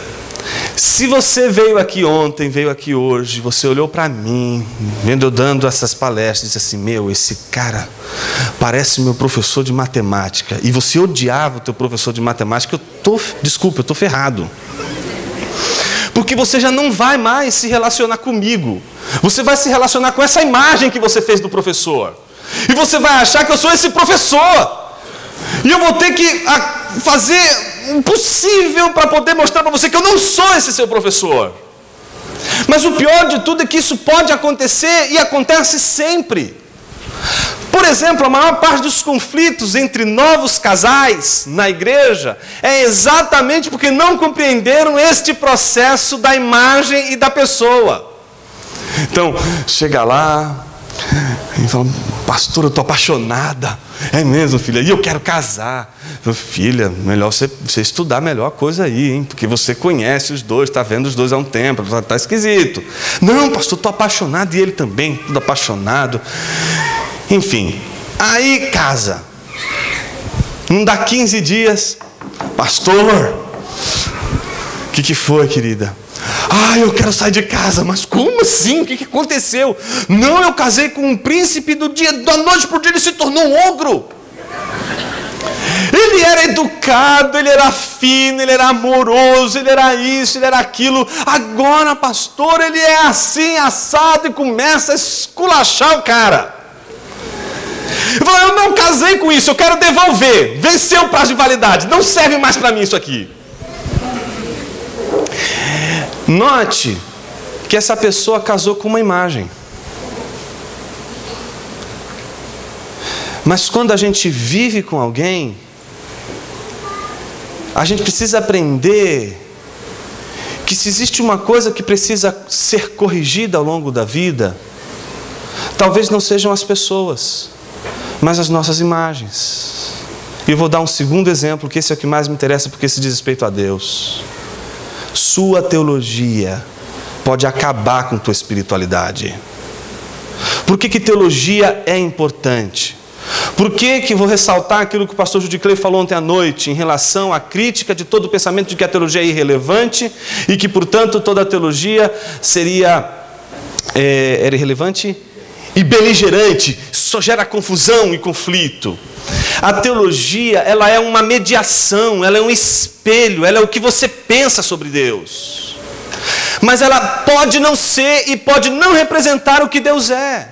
se você veio aqui ontem, veio aqui hoje, você olhou para mim, vendo eu dando essas palestras, disse assim: meu, esse cara parece meu professor de matemática, e você odiava o teu professor de matemática, eu estou ferrado. Porque você já não vai mais se relacionar comigo. Você vai se relacionar com essa imagem que você fez do professor. E você vai achar que eu sou esse professor. E eu vou ter que fazer o possível para poder mostrar para você que eu não sou esse seu professor. Mas o pior de tudo é que isso pode acontecer e acontece sempre. Por exemplo, a maior parte dos conflitos entre novos casais na igreja é exatamente porque não compreenderam este processo da imagem e da pessoa. Então, chega lá e fala: pastor, eu estou apaixonada. É mesmo, filha? E eu quero casar. Filha, melhor você estudar melhor a coisa aí, hein? Porque você conhece os dois, está vendo os dois há um tempo, está esquisito. Não, pastor, estou apaixonado, e ele também, tudo apaixonado. Enfim, aí casa. Não dá 15 dias. Pastor, o que foi, querida? Eu quero sair de casa. Mas como assim? O que aconteceu? Não, eu casei com um príncipe, da noite para o dia ele se tornou um ogro. Ele era educado, ele era fino, ele era amoroso, ele era isso, ele era aquilo. Agora, pastor, ele é assim, assado, e começa a esculachar o cara. Eu falo: eu não casei com isso, eu quero devolver. Venceu o prazo de validade, não serve mais para mim isso aqui. Note que essa pessoa casou com uma imagem. Mas quando a gente vive com alguém, a gente precisa aprender que se existe uma coisa que precisa ser corrigida ao longo da vida, talvez não sejam as pessoas, mas as nossas imagens. E eu vou dar um segundo exemplo, que esse é o que mais me interessa, porque se diz respeito a Deus. Sua teologia pode acabar com tua espiritualidade. Por que teologia é importante? Por que vou ressaltar aquilo que o pastor Judy Clay falou ontem à noite, em relação à crítica de todo o pensamento de que a teologia é irrelevante e que, portanto, toda a teologia era irrelevante e beligerante, só gera confusão e conflito. A teologia, ela é uma mediação, ela é um espelho, ela é o que você pensa sobre Deus. Mas ela pode não ser e pode não representar o que Deus é.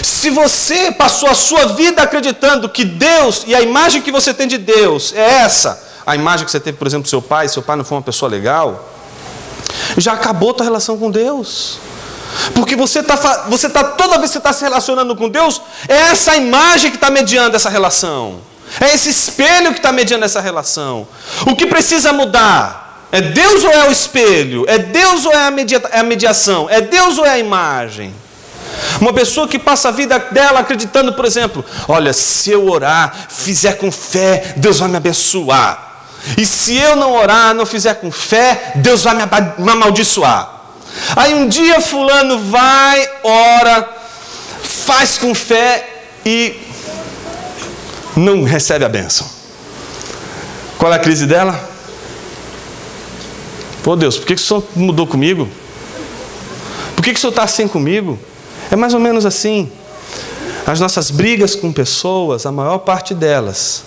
Se você passou a sua vida acreditando que Deus, e a imagem que você tem de Deus é essa, a imagem que você teve, por exemplo, do seu pai não foi uma pessoa legal, já acabou a tua relação com Deus. Porque toda vez que você está se relacionando com Deus, é essa imagem que está mediando essa relação. É esse espelho que está mediando essa relação. O que precisa mudar? É Deus ou é o espelho? É Deus ou é a mediação? É Deus ou é a imagem? Uma pessoa que passa a vida dela acreditando, por exemplo: olha, se eu orar, fizer com fé, Deus vai me abençoar. E se eu não orar, não fizer com fé, Deus vai me amaldiçoar. Aí um dia fulano vai, ora, faz com fé e não recebe a bênção. Qual é a crise dela? Pô, Deus, por que o Senhor mudou comigo? Por que o Senhor está assim comigo? É mais ou menos assim. As nossas brigas com pessoas, a maior parte delas,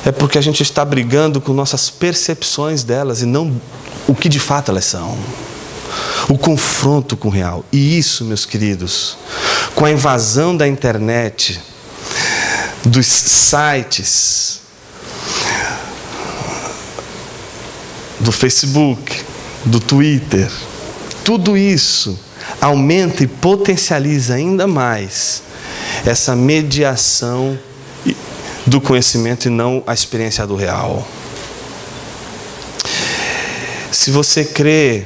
é porque a gente está brigando com nossas percepções delas e não o que de fato elas são. O confronto com o real. E isso, meus queridos, com a invasão da internet, dos sites, do Facebook, do Twitter, tudo isso aumenta e potencializa ainda mais essa mediação do conhecimento e não a experiência do real. Se você crê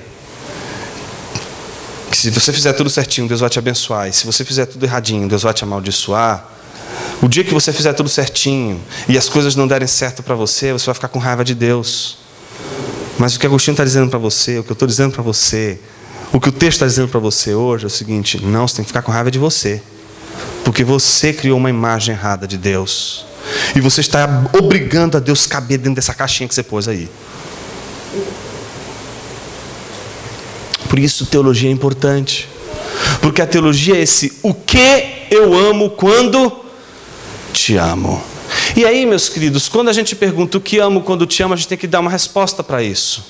que se você fizer tudo certinho, Deus vai te abençoar, e se você fizer tudo erradinho, Deus vai te amaldiçoar, o dia que você fizer tudo certinho e as coisas não derem certo para você, você vai ficar com raiva de Deus. Mas o que Agostinho está dizendo para você, o que eu estou dizendo para você, o que o texto está dizendo para você hoje é o seguinte: não, você tem que ficar com raiva de você, porque você criou uma imagem errada de Deus, e você está obrigando a Deus caber dentro dessa caixinha que você pôs aí. Por isso teologia é importante, porque a teologia é esse: o que eu amo quando te amo. E aí, meus queridos, quando a gente pergunta o que amo quando te amo, a gente tem que dar uma resposta para isso.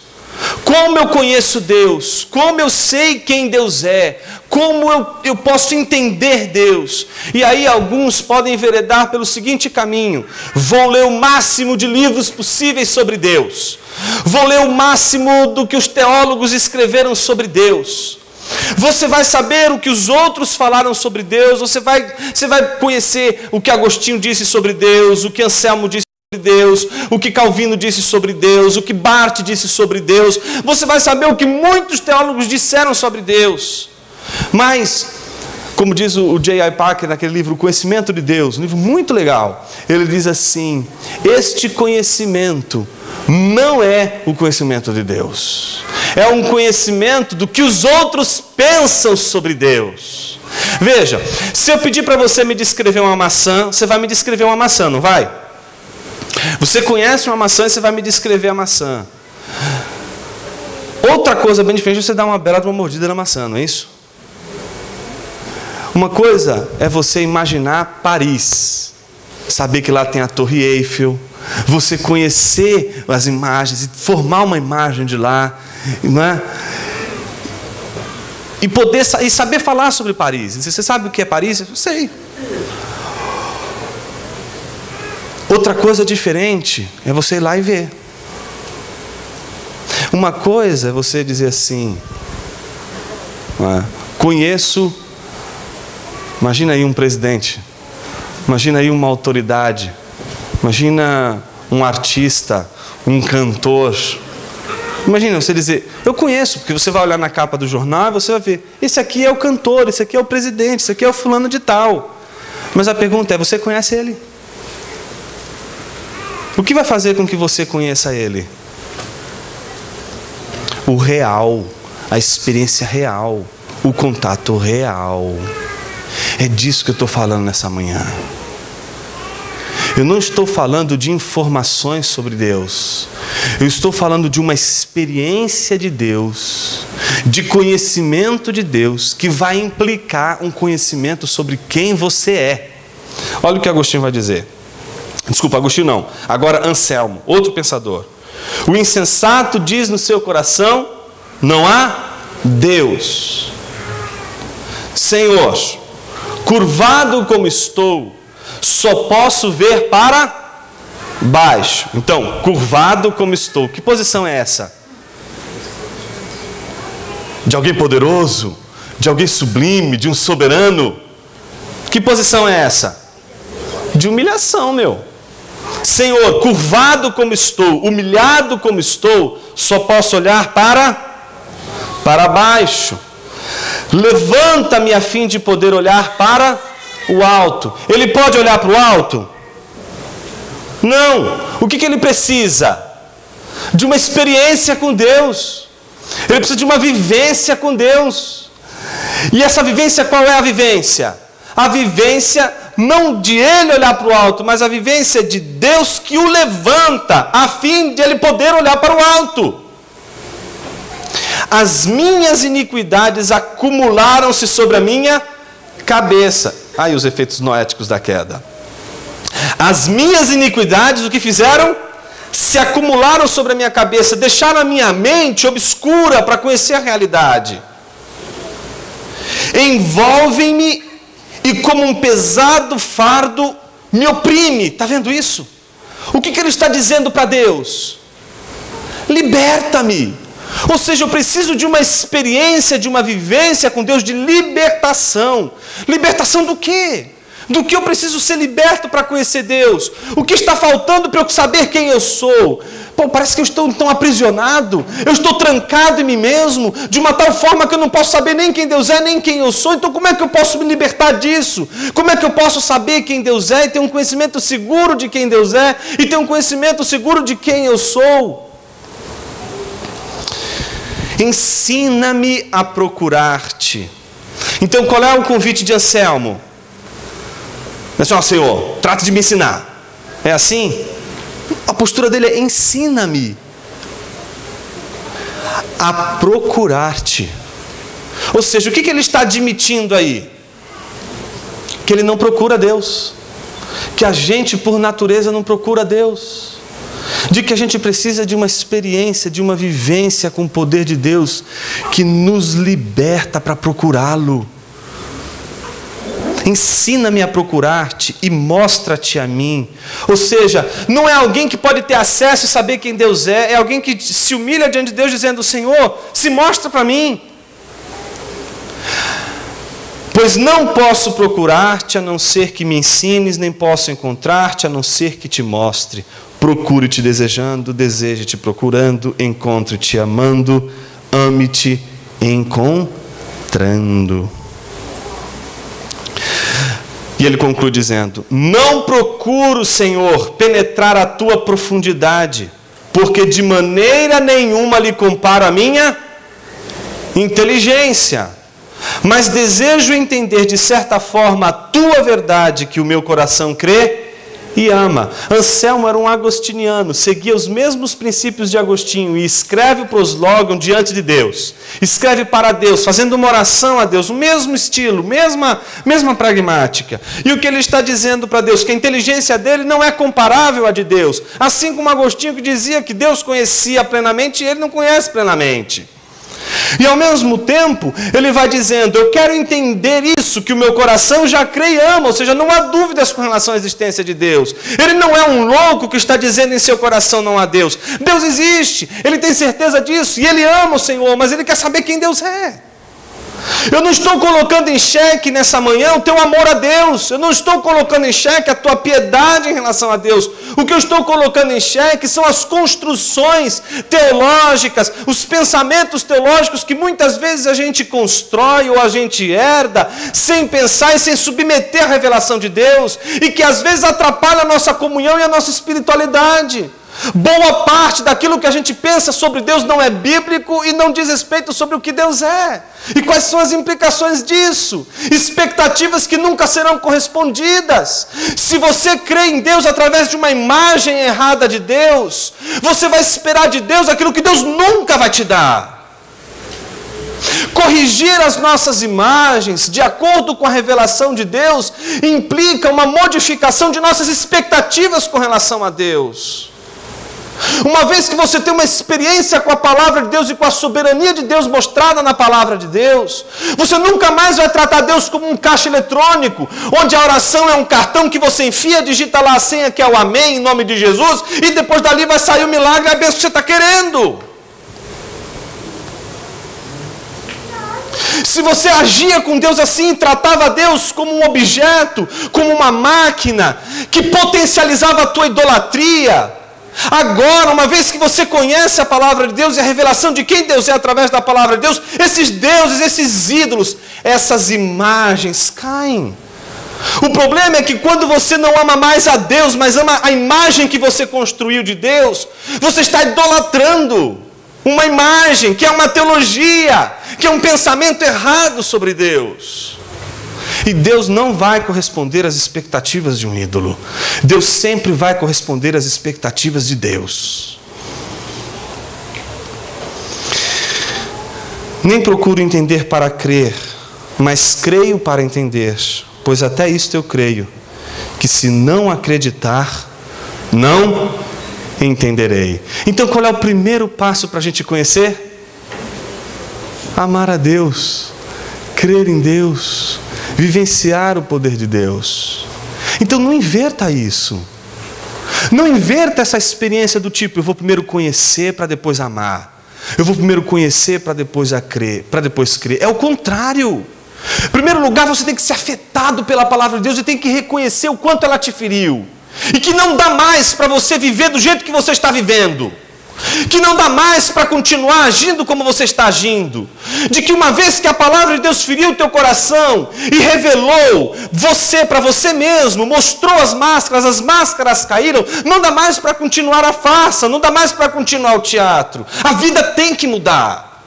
Como eu conheço Deus? Como eu sei quem Deus é? Como eu posso entender Deus? E aí alguns podem enveredar pelo seguinte caminho: vou ler o máximo de livros possíveis sobre Deus, vou ler o máximo do que os teólogos escreveram sobre Deus. Você vai saber o que os outros falaram sobre Deus, você vai conhecer o que Agostinho disse sobre Deus, o que Anselmo disse sobre Deus, o que Calvino disse sobre Deus, o que Barth disse sobre Deus. Você vai saber o que muitos teólogos disseram sobre Deus. Mas, como diz o J.I. Packer naquele livro, O Conhecimento de Deus, um livro muito legal, ele diz assim: este conhecimento não é o conhecimento de Deus, é um conhecimento do que os outros pensam sobre Deus. Veja, se eu pedir para você me descrever uma maçã, você vai me descrever uma maçã, não vai? Você conhece uma maçã e você vai me descrever a maçã. Outra coisa bem diferente é você dar uma bela de uma mordida na maçã, não é isso? Uma coisa é você imaginar Paris, saber que lá tem a Torre Eiffel, você conhecer as imagens e formar uma imagem de lá, não é? E saber falar sobre Paris. Você sabe o que é Paris? Eu sei. Outra coisa diferente é você ir lá e ver. Uma coisa é você dizer assim: conheço. Imagina aí um presidente, imagina aí uma autoridade, imagina um artista, um cantor. Imagina você dizer: eu conheço, porque você vai olhar na capa do jornal e você vai ver: esse aqui é o cantor, esse aqui é o presidente, esse aqui é o fulano de tal. Mas a pergunta é: você conhece ele? O que vai fazer com que você conheça ele? O real, a experiência real, o contato real. É disso que eu estou falando nessa manhã. Eu não estou falando de informações sobre Deus. Eu estou falando de uma experiência de Deus, de conhecimento de Deus, que vai implicar um conhecimento sobre quem você é. Olha o que Agostinho vai dizer. Desculpa, Agostinho não. Agora Anselmo, outro pensador. O insensato diz no seu coração: não há Deus. Senhor, curvado como estou, só posso ver para baixo. Então, curvado como estou. Que posição é essa? De alguém poderoso? De alguém sublime? De um soberano? Que posição é essa? De humilhação, meu. Senhor, curvado como estou, humilhado como estou, só posso olhar para baixo. Levanta-me a fim de poder olhar para o alto. Ele pode olhar para o alto? Não. O que ele precisa? De uma experiência com Deus. Ele precisa de uma vivência com Deus. E essa vivência, qual é a vivência? A vivência não de ele olhar para o alto, mas a vivência de Deus que o levanta, a fim de ele poder olhar para o alto. As minhas iniquidades acumularam-se sobre a minha cabeça. Aí os efeitos noéticos da queda. As minhas iniquidades, o que fizeram? Se acumularam sobre a minha cabeça, deixaram a minha mente obscura para conhecer a realidade. Envolvem-me e como um pesado fardo me oprime. Está vendo isso? O que ele está dizendo para Deus? Liberta-me. Ou seja, eu preciso de uma experiência, de uma vivência com Deus de libertação. Libertação do quê? Do que eu preciso ser liberto para conhecer Deus? O que está faltando para eu saber quem eu sou? Pô, parece que eu estou tão aprisionado, eu estou trancado em mim mesmo, de uma tal forma que eu não posso saber nem quem Deus é, nem quem eu sou. Então como é que eu posso me libertar disso? Como é que eu posso saber quem Deus é e ter um conhecimento seguro de quem Deus é e ter um conhecimento seguro de quem eu sou? Ensina-me a procurar-te. Então qual é o convite de Anselmo? É assim, ó, Senhor, trata de me ensinar. É assim? A postura dele é: ensina-me a procurar-te. Ou seja, o que ele está admitindo aí? Que ele não procura Deus, que a gente por natureza não procura Deus, de que a gente precisa de uma experiência, de uma vivência com o poder de Deus que nos liberta para procurá-lo. Ensina-me a procurar-te e mostra-te a mim. Ou seja, não é alguém que pode ter acesso e saber quem Deus é alguém que se humilha diante de Deus dizendo: Senhor, se mostra para mim. Pois não posso procurar-te a não ser que me ensines, nem posso encontrar-te a não ser que te mostre. Procure-te desejando, deseje-te procurando, encontre-te amando, ame-te encontrando. E ele conclui dizendo: não procuro, Senhor, penetrar a tua profundidade, porque de maneira nenhuma lhe comparo a minha inteligência, mas desejo entender de certa forma a tua verdade, que o meu coração crê e ama. Anselmo era um agostiniano, seguia os mesmos princípios de Agostinho e escreve o proslogon diante de Deus, escreve para Deus, fazendo uma oração a Deus, o mesmo estilo, mesma pragmática. E o que ele está dizendo para Deus? Que a inteligência dele não é comparável à de Deus, assim como Agostinho, que dizia que Deus conhecia plenamente e ele não conhece plenamente. E ao mesmo tempo, ele vai dizendo: eu quero entender isso, que o meu coração já crê e ama, ou seja, não há dúvidas com relação à existência de Deus. Ele não é um louco que está dizendo em seu coração não há Deus. Deus existe, ele tem certeza disso, e ele ama o Senhor, mas ele quer saber quem Deus é. Eu não estou colocando em xeque nessa manhã o teu amor a Deus, eu não estou colocando em xeque a tua piedade em relação a Deus. O que eu estou colocando em xeque são as construções teológicas, os pensamentos teológicos que muitas vezes a gente constrói ou a gente herda sem pensar e sem submeter a revelação de Deus, e que às vezes atrapalha a nossa comunhão e a nossa espiritualidade. Boa parte daquilo que a gente pensa sobre Deus não é bíblico e não diz respeito sobre o que Deus é. E quais são as implicações disso? Expectativas que nunca serão correspondidas. Se você crê em Deus através de uma imagem errada de Deus, você vai esperar de Deus aquilo que Deus nunca vai te dar. Corrigir as nossas imagens de acordo com a revelação de Deus implica uma modificação de nossas expectativas com relação a Deus. Uma vez que você tem uma experiência com a palavra de Deus e com a soberania de Deus mostrada na palavra de Deus, você nunca mais vai tratar Deus como um caixa eletrônico, onde a oração é um cartão que você enfia, digita lá a senha que é o amém em nome de Jesus, e depois dali vai sair o milagre e a bênção que você está querendo. Se você agia com Deus assim, tratava Deus como um objeto, como uma máquina, que potencializava a tua idolatria, agora, uma vez que você conhece a palavra de Deus e a revelação de quem Deus é através da palavra de Deus, esses deuses, esses ídolos, essas imagens caem. O problema é que quando você não ama mais a Deus, mas ama a imagem que você construiu de Deus, você está idolatrando uma imagem, que é uma teologia, que é um pensamento errado sobre Deus. E Deus não vai corresponder às expectativas de um ídolo. Deus sempre vai corresponder às expectativas de Deus. Nem procuro entender para crer, mas creio para entender, pois até isto eu creio, que se não acreditar, não entenderei. Então qual é o primeiro passo para a gente conhecer? Amar a Deus, crer em Deus, vivenciar o poder de Deus. Então não inverta isso. Não inverta essa experiência do tipo: eu vou primeiro conhecer para depois amar. Eu vou primeiro conhecer para depois crer. É o contrário. Em primeiro lugar, você tem que ser afetado pela palavra de Deus e tem que reconhecer o quanto ela te feriu. E que não dá mais para você viver do jeito que você está vivendo. Que não dá mais para continuar agindo como você está agindo. De que uma vez que a palavra de Deus feriu o teu coração e revelou você para você mesmo, mostrou as máscaras caíram, não dá mais para continuar a farsa, não dá mais para continuar o teatro. A vida tem que mudar.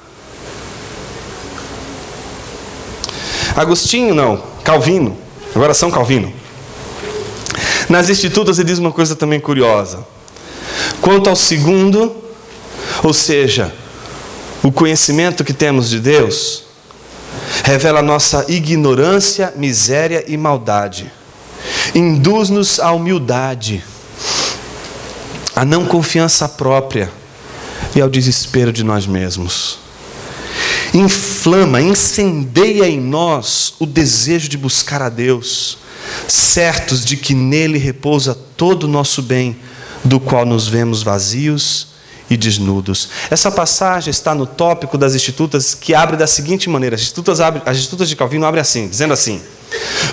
Calvino, agora São Calvino. Nas Institutas ele diz uma coisa também curiosa. Quanto ao segundo, ou seja, o conhecimento que temos de Deus, revela nossa ignorância, miséria e maldade. Induz-nos à humildade, à não confiança própria e ao desespero de nós mesmos. Inflama, incendeia em nós o desejo de buscar a Deus, certos de que nele repousa todo o nosso bem, do qual nos vemos vazios e desnudos. Essa passagem está no tópico das Institutas, que abre da seguinte maneira. As Institutas de Calvino abrem assim, dizendo assim: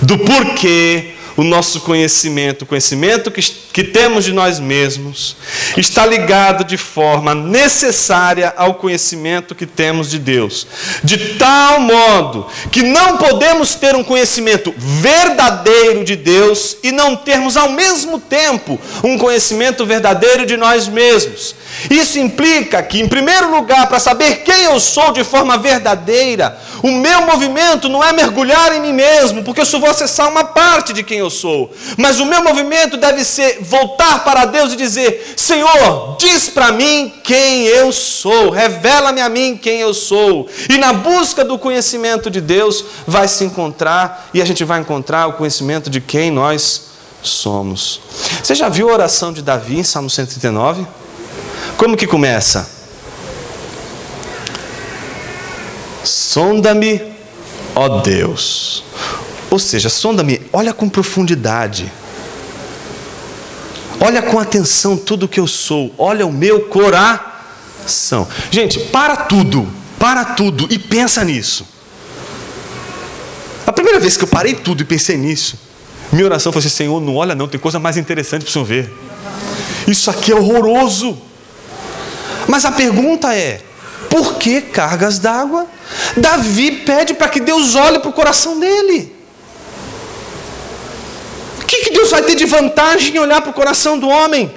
do porquê o nosso conhecimento, o conhecimento que temos de nós mesmos, está ligado de forma necessária ao conhecimento que temos de Deus. De tal modo que não podemos ter um conhecimento verdadeiro de Deus e não termos ao mesmo tempo um conhecimento verdadeiro de nós mesmos. Isso implica que, em primeiro lugar, para saber quem eu sou de forma verdadeira, o meu movimento não é mergulhar em mim mesmo, porque eu só vou acessar uma parte de quem eu sou. Mas o meu movimento deve ser voltar para Deus e dizer: Senhor, diz para mim quem eu sou, revela-me a mim quem eu sou. E na busca do conhecimento de Deus vai se encontrar, e a gente vai encontrar o conhecimento de quem nós somos. Você já viu a oração de Davi em Salmo 139? Como que começa? Sonda-me, ó Deus. Ou seja, sonda-me, olha com profundidade. Olha com atenção tudo que eu sou. Olha o meu coração. Gente, para tudo e pensa nisso. A primeira vez que eu parei tudo e pensei nisso, minha oração foi assim: Senhor, não olha não, tem coisa mais interessante para o Senhor ver. Isso aqui é horroroso. Mas a pergunta é: por que cargas d'água? Davi pede para que Deus olhe para o coração dele. O que Deus vai ter de vantagem em olhar para o coração do homem?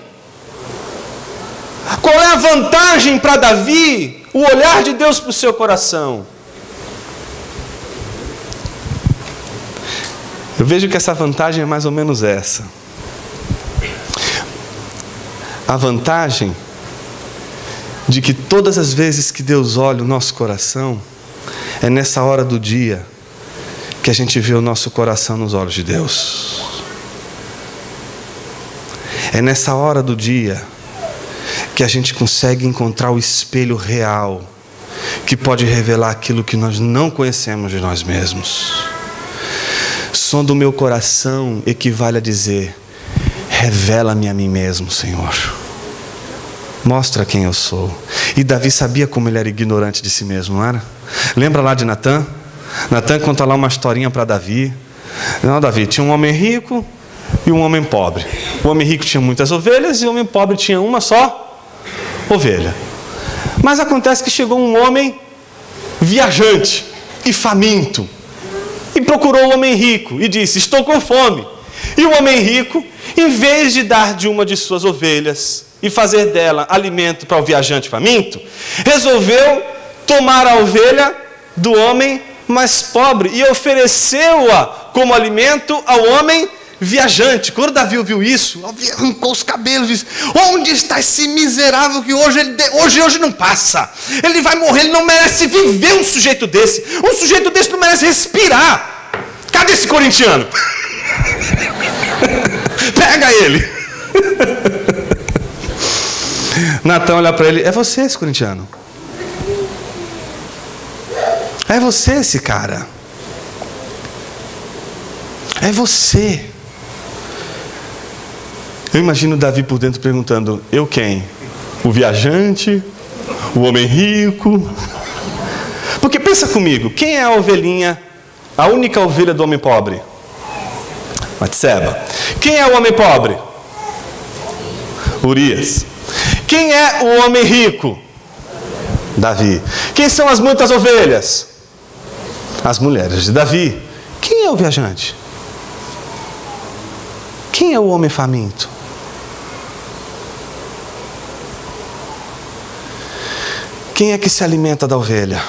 Qual é a vantagem para Davi, o olhar de Deus para o seu coração? Eu vejo que essa vantagem é mais ou menos essa. A vantagem de que todas as vezes que Deus olha o nosso coração, é nessa hora do dia que a gente vê o nosso coração nos olhos de Deus. É nessa hora do dia que a gente consegue encontrar o espelho real, que pode revelar aquilo que nós não conhecemos de nós mesmos. Som do meu coração equivale a dizer: revela-me a mim mesmo, Senhor. Mostra quem eu sou. E Davi sabia como ele era ignorante de si mesmo, não era? Lembra lá de Natã? Natã conta lá uma historinha para Davi. Não, Davi, tinha um homem rico e um homem pobre. O homem rico tinha muitas ovelhas e o homem pobre tinha uma só ovelha. Mas acontece que chegou um homem viajante e faminto e procurou o homem rico e disse: estou com fome. E o homem rico, em vez de dar de uma de suas ovelhas e fazer dela alimento para o viajante faminto, resolveu tomar a ovelha do homem mais pobre e ofereceu-a como alimento ao homem viajante. Quando Davi ouviu isso, arrancou os cabelos e disse: onde está esse miserável que hoje não passa? Ele vai morrer, ele não merece viver um sujeito desse. Um sujeito desse não merece respirar. Cadê esse corintiano? Pega ele. Natã olha para ele: é você esse corintiano? É você esse cara? É você? Eu imagino Davi por dentro perguntando: eu quem? O viajante? O homem rico? Porque pensa comigo, quem é a ovelhinha A única ovelha do homem pobre? Batseba. Quem é o homem pobre? Urias. Quem é o homem rico? Davi. Quem são as muitas ovelhas? As mulheres de Davi. Quem é o viajante? Quem é o homem faminto? Quem é que se alimenta da ovelha?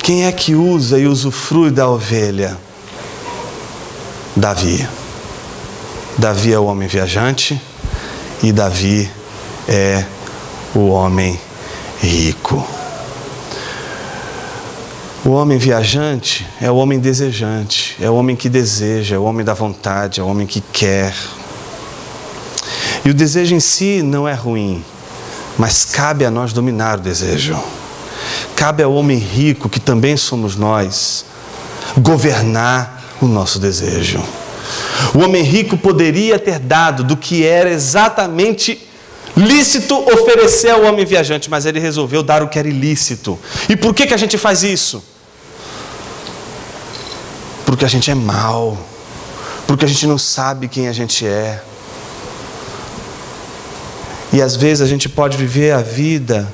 Quem é que usa e usufrui da ovelha? Davi. Davi é o homem viajante e Davi é o homem rico. O homem viajante é o homem desejante, é o homem que deseja, é o homem da vontade, é o homem que quer. E o desejo em si não é ruim, mas cabe a nós dominar o desejo. Cabe ao homem rico, que também somos nós, governar o nosso desejo. O homem rico poderia ter dado do que era exatamente lícito oferecer ao homem viajante, mas ele resolveu dar o que era ilícito. E por que a gente faz isso? Porque a gente é mau, porque a gente não sabe quem a gente é. E às vezes a gente pode viver a vida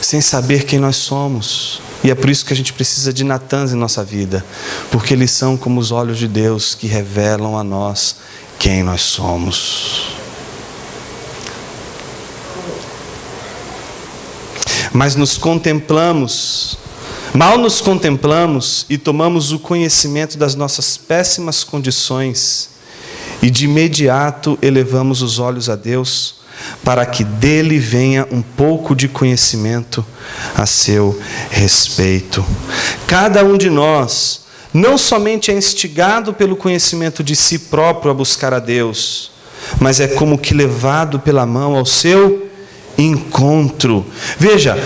sem saber quem nós somos. E é por isso que a gente precisa de Natãs em nossa vida, porque eles são como os olhos de Deus que revelam a nós quem nós somos. Mas mal nos contemplamos e tomamos o conhecimento das nossas péssimas condições e de imediato elevamos os olhos a Deus para que dele venha um pouco de conhecimento a seu respeito. Cada um de nós não somente é instigado pelo conhecimento de si próprio a buscar a Deus, mas é como que levado pela mão ao seu encontro. Veja,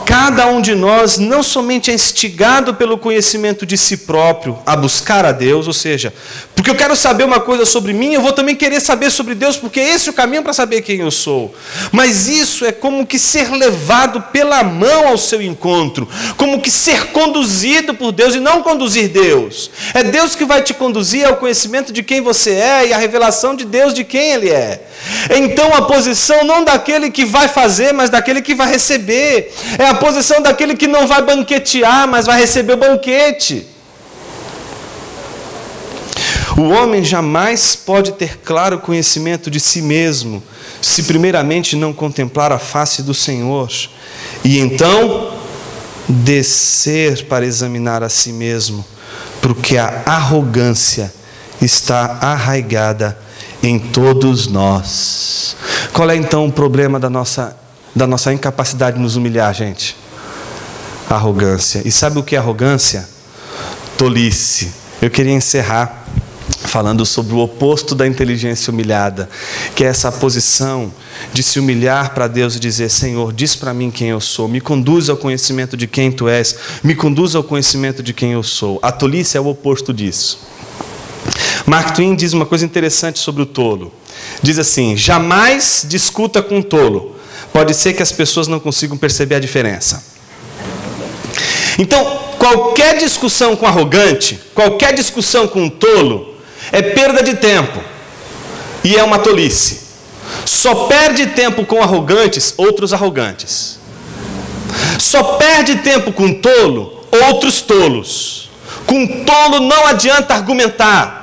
cada um de nós não somente é instigado pelo conhecimento de si próprio a buscar a Deus, ou seja, porque eu quero saber uma coisa sobre mim, eu vou também querer saber sobre Deus, porque esse é o caminho para saber quem eu sou. Mas isso é como que ser levado pela mão ao seu encontro, como que ser conduzido por Deus e não conduzir Deus. É Deus que vai te conduzir ao conhecimento de quem você é e à revelação de Deus de quem Ele é. Então a posição não daquele que vai fazer, mas daquele que vai receber. É a posição daquele que não vai banquetear, mas vai receber o banquete. O homem jamais pode ter claro conhecimento de si mesmo, se primeiramente não contemplar a face do Senhor, e então descer para examinar a si mesmo, porque a arrogância está arraigada em todos nós. Qual é então o problema da nossa incapacidade de nos humilhar, gente? Arrogância. E sabe o que é arrogância? Tolice. Eu queria encerrar falando sobre o oposto da inteligência humilhada, que é essa posição de se humilhar para Deus e dizer: Senhor, diz para mim quem eu sou, me conduz ao conhecimento de quem Tu és, me conduz ao conhecimento de quem eu sou. A tolice é o oposto disso. Mark Twain diz uma coisa interessante sobre o tolo. Diz assim: jamais discuta com um tolo, pode ser que as pessoas não consigam perceber a diferença. Então, qualquer discussão com arrogante, qualquer discussão com um tolo, é perda de tempo e é uma tolice. Só perde tempo com arrogantes outros arrogantes. Só perde tempo com tolo outros tolos. Com tolo não adianta argumentar.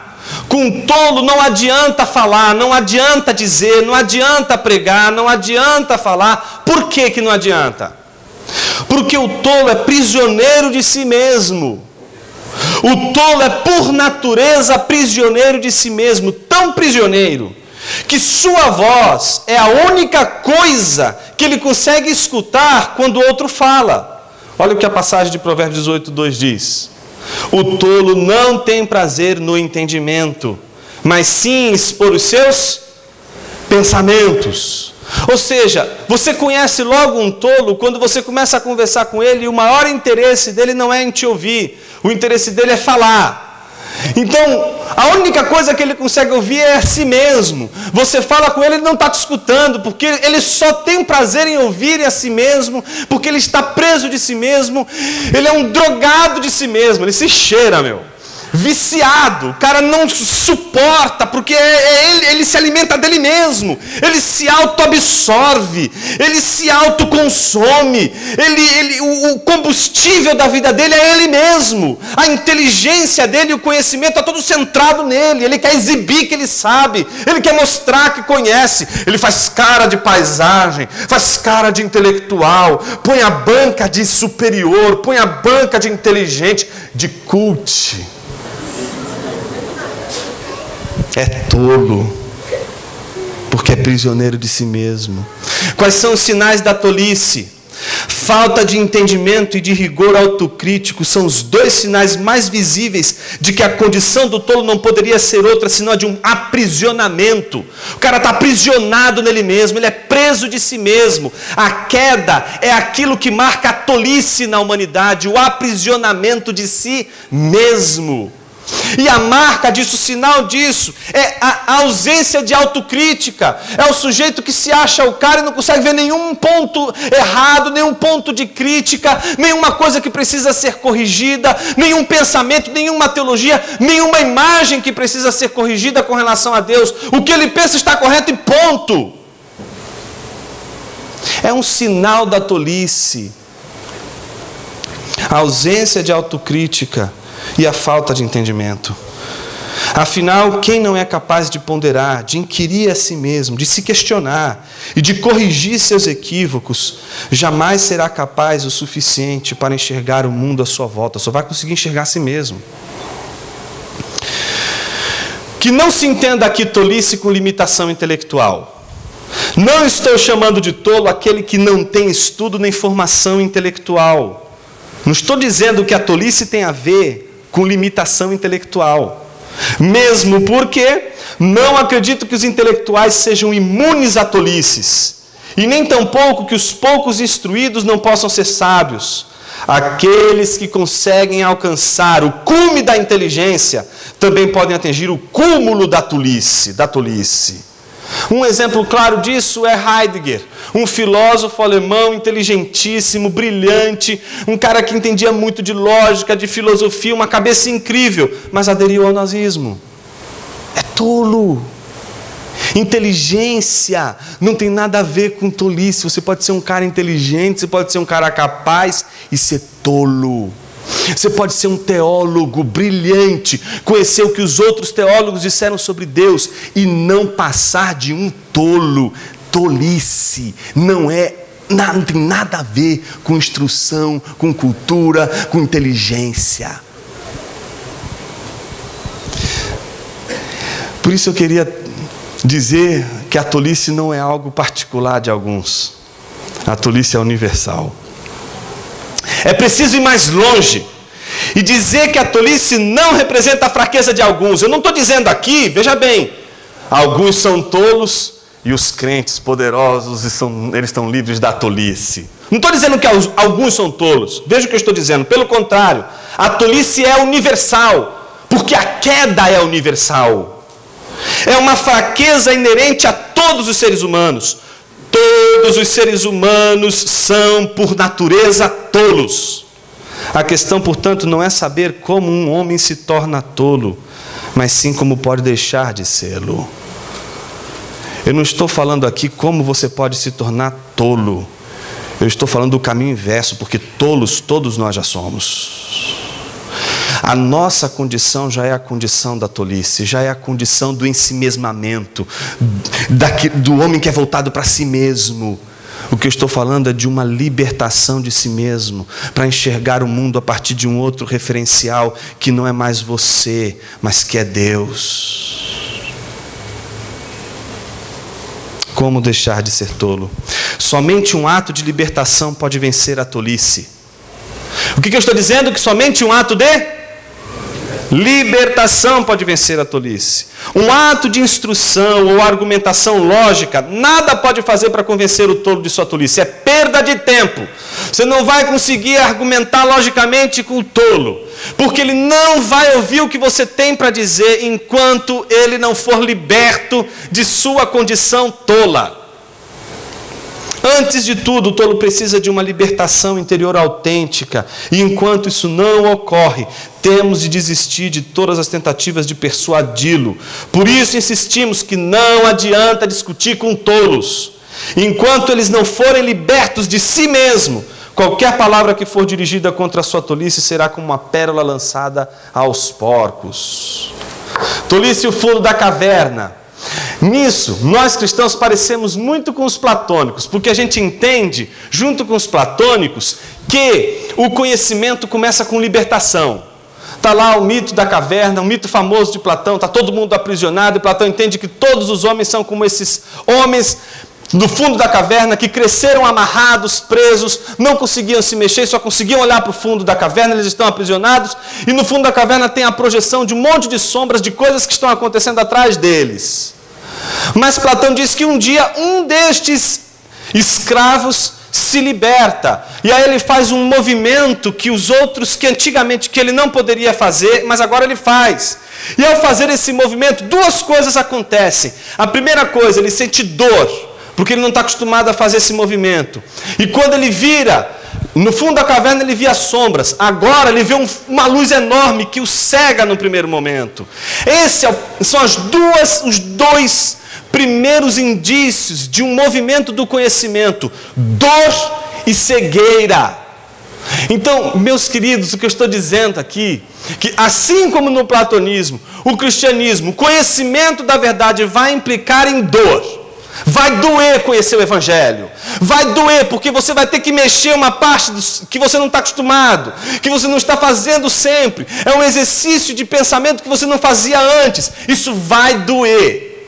Com tolo não adianta falar, não adianta dizer, não adianta pregar, não adianta falar. Por que que não adianta? Porque o tolo é prisioneiro de si mesmo. O tolo é por natureza prisioneiro de si mesmo, tão prisioneiro que sua voz é a única coisa que ele consegue escutar quando o outro fala. Olha o que a passagem de Provérbios 18:2 diz: o tolo não tem prazer no entendimento, mas sim expor os seus pensamentos. Ou seja, você conhece logo um tolo quando você começa a conversar com ele e o maior interesse dele não é em te ouvir, o interesse dele é falar. Então, a única coisa que ele consegue ouvir é a si mesmo. Você fala com ele, ele não está te escutando, porque ele só tem prazer em ouvir a si mesmo, porque ele está preso de si mesmo, ele é um drogado de si mesmo, ele se cheira, viciado, o cara não suporta, porque ele se alimenta dele mesmo, ele se auto-absorve, ele se autoconsome, o combustível da vida dele é ele mesmo, a inteligência dele, o conhecimento está todo centrado nele, ele quer exibir que ele sabe, ele quer mostrar que conhece, ele faz cara de paisagem, faz cara de intelectual, põe a banca de superior, põe a banca de inteligente, de cult. É tolo, porque é prisioneiro de si mesmo. Quais são os sinais da tolice? Falta de entendimento e de rigor autocrítico são os dois sinais mais visíveis de que a condição do tolo não poderia ser outra senão a de um aprisionamento. O cara está aprisionado nele mesmo, ele é preso de si mesmo. A queda é aquilo que marca a tolice na humanidade, o aprisionamento de si mesmo. E a marca disso, o sinal disso, é a ausência de autocrítica. É o sujeito que se acha o cara e não consegue ver nenhum ponto errado, nenhum ponto de crítica, nenhuma coisa que precisa ser corrigida, nenhum pensamento, nenhuma teologia, nenhuma imagem que precisa ser corrigida com relação a Deus. O que ele pensa está correto e ponto. É um sinal da tolice. A ausência de autocrítica e a falta de entendimento. Afinal, quem não é capaz de ponderar, de inquirir a si mesmo, de se questionar e de corrigir seus equívocos, jamais será capaz o suficiente para enxergar o mundo à sua volta, só vai conseguir enxergar a si mesmo. Que não se entenda aqui tolice com limitação intelectual. Não estou chamando de tolo aquele que não tem estudo nem formação intelectual. Não estou dizendo que a tolice tem a ver com limitação intelectual. Mesmo porque não acredito que os intelectuais sejam imunes a tolices. E nem tampouco que os poucos instruídos não possam ser sábios. Aqueles que conseguem alcançar o cume da inteligência também podem atingir o cúmulo da tolice. Um exemplo claro disso é Heidegger, um filósofo alemão inteligentíssimo, brilhante, um cara que entendia muito de lógica, de filosofia, uma cabeça incrível, mas aderiu ao nazismo. É tolo. Inteligência não tem nada a ver com tolice. Você pode ser um cara inteligente, você pode ser um cara capaz e ser tolo. Você pode ser um teólogo brilhante, conhecer o que os outros teólogos disseram sobre Deus e não passar de um tolo. Tolice não tem nada a ver com instrução, com cultura, com inteligência. Por isso eu queria dizer que a tolice não é algo particular de alguns. A tolice é universal. É preciso ir mais longe e dizer que a tolice não representa a fraqueza de alguns. Eu não estou dizendo aqui, veja bem, alguns são tolos e os crentes poderosos eles estão livres da tolice. Não estou dizendo que alguns são tolos. Veja o que eu estou dizendo. Pelo contrário, a tolice é universal, porque a queda é universal. É uma fraqueza inerente a todos os seres humanos. Todos os seres humanos são, por natureza, tolos. A questão, portanto, não é saber como um homem se torna tolo, mas sim como pode deixar de sê-lo. Eu não estou falando aqui como você pode se tornar tolo. Eu estou falando do caminho inverso, porque tolos todos nós já somos. A nossa condição já é a condição da tolice, já é a condição do ensimesmamento, do homem que é voltado para si mesmo. O que eu estou falando é de uma libertação de si mesmo, para enxergar o mundo a partir de um outro referencial, que não é mais você, mas que é Deus. Como deixar de ser tolo? Somente um ato de libertação pode vencer a tolice. O que eu estou dizendo? Que somente um ato de Libertação pode vencer a tolice. Um ato de instrução ou argumentação lógica, nada pode fazer para convencer o tolo de sua tolice. É perda de tempo. Você não vai conseguir argumentar logicamente com o tolo, porque ele não vai ouvir o que você tem para dizer enquanto ele não for liberto de sua condição tola. Antes de tudo, o tolo precisa de uma libertação interior autêntica, e enquanto isso não ocorre, temos de desistir de todas as tentativas de persuadi-lo. Por isso insistimos que não adianta discutir com tolos. Enquanto eles não forem libertos de si mesmo, qualquer palavra que for dirigida contra a sua tolice será como uma pérola lançada aos porcos. Tolice, o fundo da caverna. Nisso, nós cristãos parecemos muito com os platônicos, porque a gente entende, junto com os platônicos, que o conhecimento começa com libertação. Está lá o mito da caverna, o mito famoso de Platão, está todo mundo aprisionado, e Platão entende que todos os homens são como esses homens do fundo da caverna, que cresceram amarrados, presos, não conseguiam se mexer, só conseguiam olhar para o fundo da caverna, eles estão aprisionados, e no fundo da caverna tem a projeção de um monte de sombras, de coisas que estão acontecendo atrás deles. Mas Platão diz que um dia um destes escravos se liberta, e aí ele faz um movimento que os outros, que antigamente que ele não poderia fazer, mas agora ele faz. E ao fazer esse movimento, duas coisas acontecem. A primeira coisa, ele sente dor, porque ele não está acostumado a fazer esse movimento. E quando ele vira, no fundo da caverna ele via sombras. Agora ele vê uma luz enorme que o cega no primeiro momento. Esses são os dois primeiros indícios de um movimento do conhecimento: dor e cegueira. Então, meus queridos, o que eu estou dizendo aqui, que assim como no platonismo, o cristianismo, o conhecimento da verdade vai implicar em dor. Vai doer conhecer o Evangelho. Vai doer porque você vai ter que mexer uma parte que você não está acostumado, que você não está fazendo sempre. É um exercício de pensamento que você não fazia antes. Isso vai doer.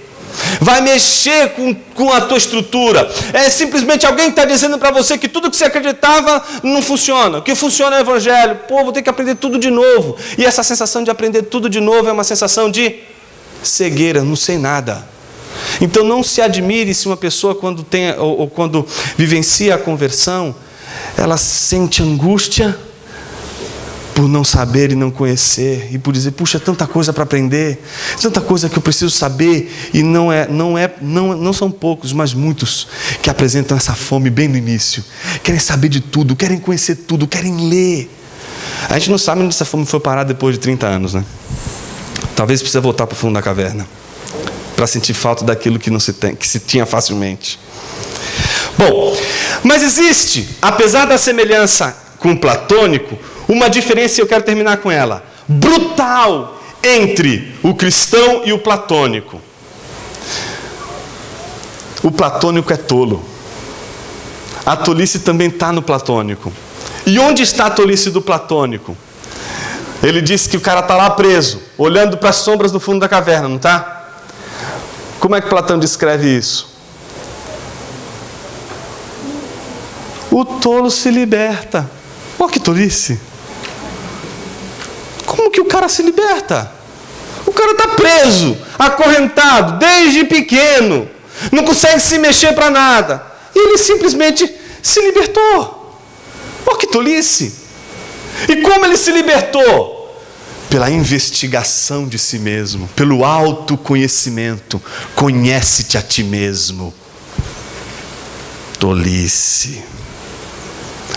Vai mexer com a tua estrutura. É simplesmente alguém que está dizendo para você que tudo que você acreditava não funciona. O que funciona é o Evangelho. Pô, vou ter que aprender tudo de novo. E essa sensação de aprender tudo de novo é uma sensação de cegueira, não sei nada. Então não se admire se uma pessoa quando vivencia a conversão, ela sente angústia por não saber e não conhecer, e por dizer, puxa, tanta coisa para aprender, tanta coisa que eu preciso saber, e não são poucos, mas muitos que apresentam essa fome bem no início, querem saber de tudo, querem conhecer tudo, querem ler. A gente não sabe onde essa fome foi parar depois de 30 anos, né? Talvez precise voltar para o fundo da caverna, para sentir falta daquilo que se tinha facilmente. Bom, mas existe, apesar da semelhança com o platônico, uma diferença, e eu quero terminar com ela, brutal, entre o cristão e o platônico. O platônico é tolo. A tolice também está no platônico. E onde está a tolice do platônico? Ele disse que o cara está lá preso, olhando para as sombras do fundo da caverna, não está? Como é que Platão descreve isso? O tolo se liberta. Olha que tolice. Como que o cara se liberta? O cara está preso, acorrentado, desde pequeno. Não consegue se mexer para nada. E ele simplesmente se libertou. Olha que tolice. E como ele se libertou? Pela investigação de si mesmo, pelo autoconhecimento. Conhece-te a ti mesmo. Tolice.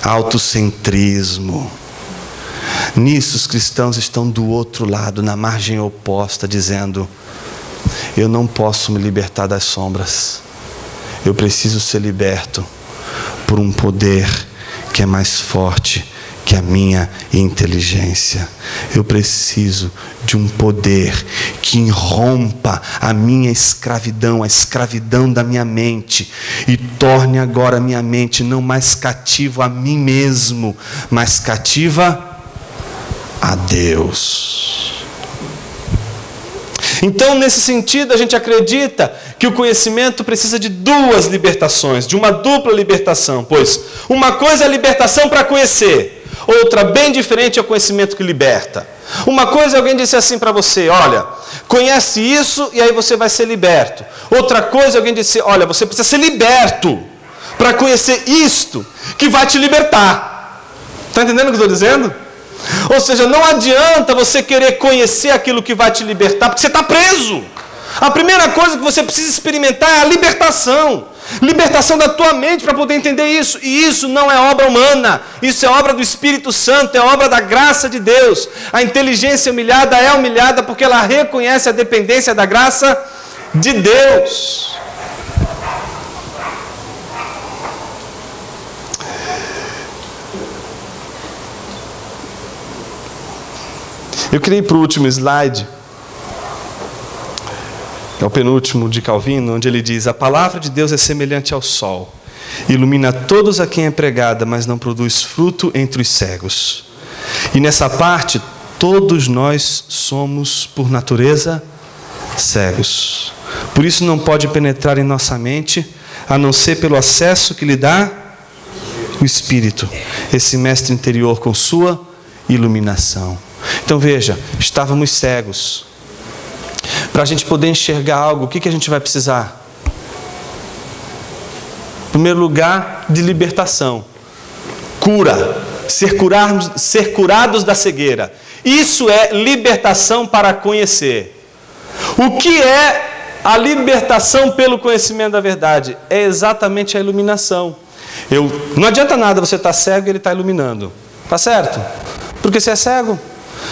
Autocentrismo. Nisso os cristãos estão do outro lado, na margem oposta, dizendo: eu não posso me libertar das sombras. Eu preciso ser liberto por um poder que é mais forte que a minha inteligência. Eu preciso de um poder que irrompa a minha escravidão, a escravidão da minha mente, e torne agora a minha mente não mais cativa a mim mesmo, mas cativa a Deus. Então, nesse sentido, a gente acredita que o conhecimento precisa de duas libertações, de uma dupla libertação, pois uma coisa é a libertação para conhecer, Outra bem diferente é o conhecimento que liberta. Uma coisa é alguém disse assim para você, olha, conhece isso e aí você vai ser liberto. Outra coisa é alguém disse, olha, você precisa ser liberto para conhecer isto que vai te libertar. Está entendendo o que eu estou dizendo? Ou seja, não adianta você querer conhecer aquilo que vai te libertar, porque você está preso. A primeira coisa que você precisa experimentar é a libertação. Libertação da tua mente para poder entender isso. E isso não é obra humana. Isso é obra do Espírito Santo, é obra da graça de Deus. A inteligência humilhada é humilhada porque ela reconhece a dependência da graça de Deus. Eu queria ir para o último slide. É o penúltimo de Calvino, onde ele diz: a palavra de Deus é semelhante ao sol, ilumina todos a quem é pregada, mas não produz fruto entre os cegos. E nessa parte, todos nós somos, por natureza, cegos. Por isso não pode penetrar em nossa mente, a não ser pelo acesso que lhe dá o Espírito, esse mestre interior com sua iluminação. Então veja, estávamos cegos. Para a gente poder enxergar algo, o que a gente vai precisar? Em primeiro lugar, de libertação. Cura. Ser curados da cegueira. Isso é libertação para conhecer. O que é a libertação pelo conhecimento da verdade? É exatamente a iluminação. Não adianta nada você estar cego e ele está iluminando. Está certo? Porque você é cego.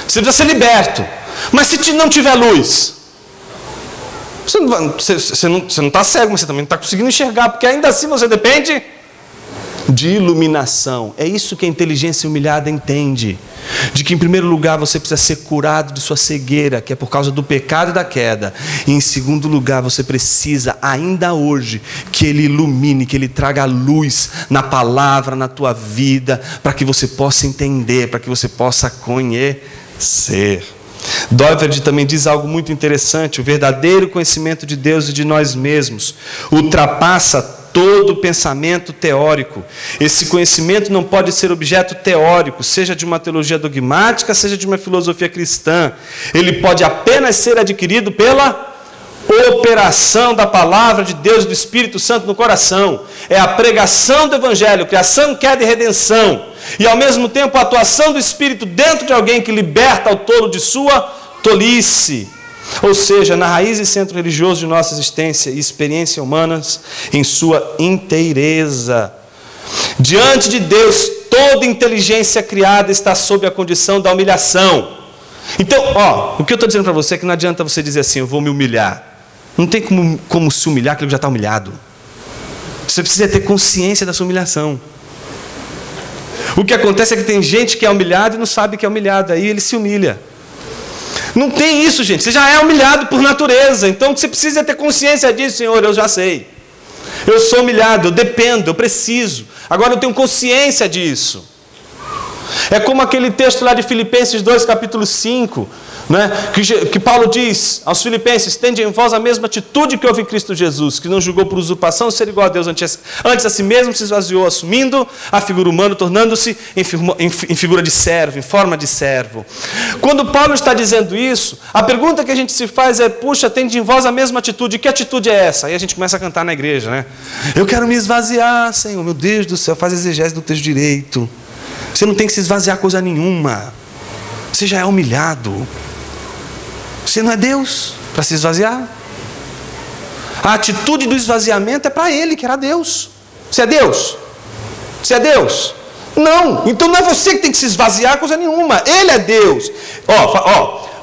Você precisa ser liberto. Mas se não tiver luz, você não está cego, mas você também não está conseguindo enxergar, porque ainda assim você depende de iluminação. É isso que a inteligência humilhada entende. De que em primeiro lugar você precisa ser curado de sua cegueira, que é por causa do pecado e da queda. E em segundo lugar você precisa, ainda hoje, que Ele ilumine, que Ele traga luz na palavra, na tua vida, para que você possa entender, para que você possa conhecer. Doiverd também diz algo muito interessante: o verdadeiro conhecimento de Deus e de nós mesmos ultrapassa todo pensamento teórico. Esse conhecimento não pode ser objeto teórico, seja de uma teologia dogmática, seja de uma filosofia cristã. Ele pode apenas ser adquirido pela operação da palavra de Deus e do Espírito Santo no coração. É a pregação do Evangelho, criação, queda e redenção. E ao mesmo tempo a atuação do Espírito dentro de alguém que liberta o tolo de sua tolice. Ou seja, na raiz e centro religioso de nossa existência e experiência humanas em sua inteireza. Diante de Deus, toda inteligência criada está sob a condição da humilhação. Então, o que eu estou dizendo para você é que não adianta você dizer assim, eu vou me humilhar. Não tem como se humilhar, aquele que já está humilhado. Você precisa ter consciência da sua humilhação. O que acontece é que tem gente que é humilhado e não sabe que é humilhado, aí ele se humilha. Não tem isso, gente. Você já é humilhado por natureza. Então você precisa ter consciência disso. Senhor, eu já sei. Eu sou humilhado, eu dependo, eu preciso. Agora eu tenho consciência disso. É como aquele texto lá de Filipenses 2, capítulo 5, né? que Paulo diz aos Filipenses: tende em vós a mesma atitude que houve em Cristo Jesus, que não julgou por usurpação ser igual a Deus, antes a si mesmo se esvaziou, assumindo a figura humana, tornando-se em figura de servo, em forma de servo. Quando Paulo está dizendo isso, a pergunta que a gente se faz é: puxa, tende em vós a mesma atitude. Que atitude é essa? Aí a gente começa a cantar na igreja, né? Eu quero me esvaziar, Senhor, meu Deus do céu, faz exegese do texto direito. Você não tem que se esvaziar coisa nenhuma. Você já é humilhado. Você não é Deus para se esvaziar. A atitude do esvaziamento é para Ele, que era Deus. Você é Deus? Você é Deus? Não. Então não é você que tem que se esvaziar coisa nenhuma. Ele é Deus.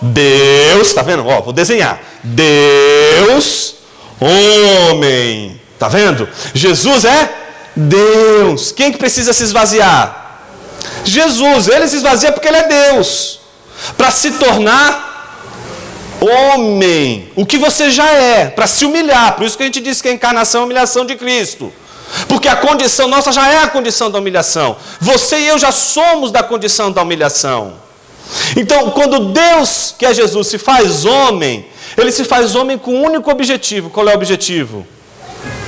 Deus, tá vendo? Vou desenhar. Deus, homem. Tá vendo? Jesus é Deus. Quem que precisa se esvaziar? Jesus. Ele se esvazia porque Ele é Deus, para se tornar homem, o que você já é, para se humilhar. Por isso que a gente diz que a encarnação é a humilhação de Cristo, porque a condição nossa já é a condição da humilhação. Você e eu já somos da condição da humilhação. Então, quando Deus, que é Jesus, se faz homem, Ele se faz homem com um único objetivo. Qual é o objetivo?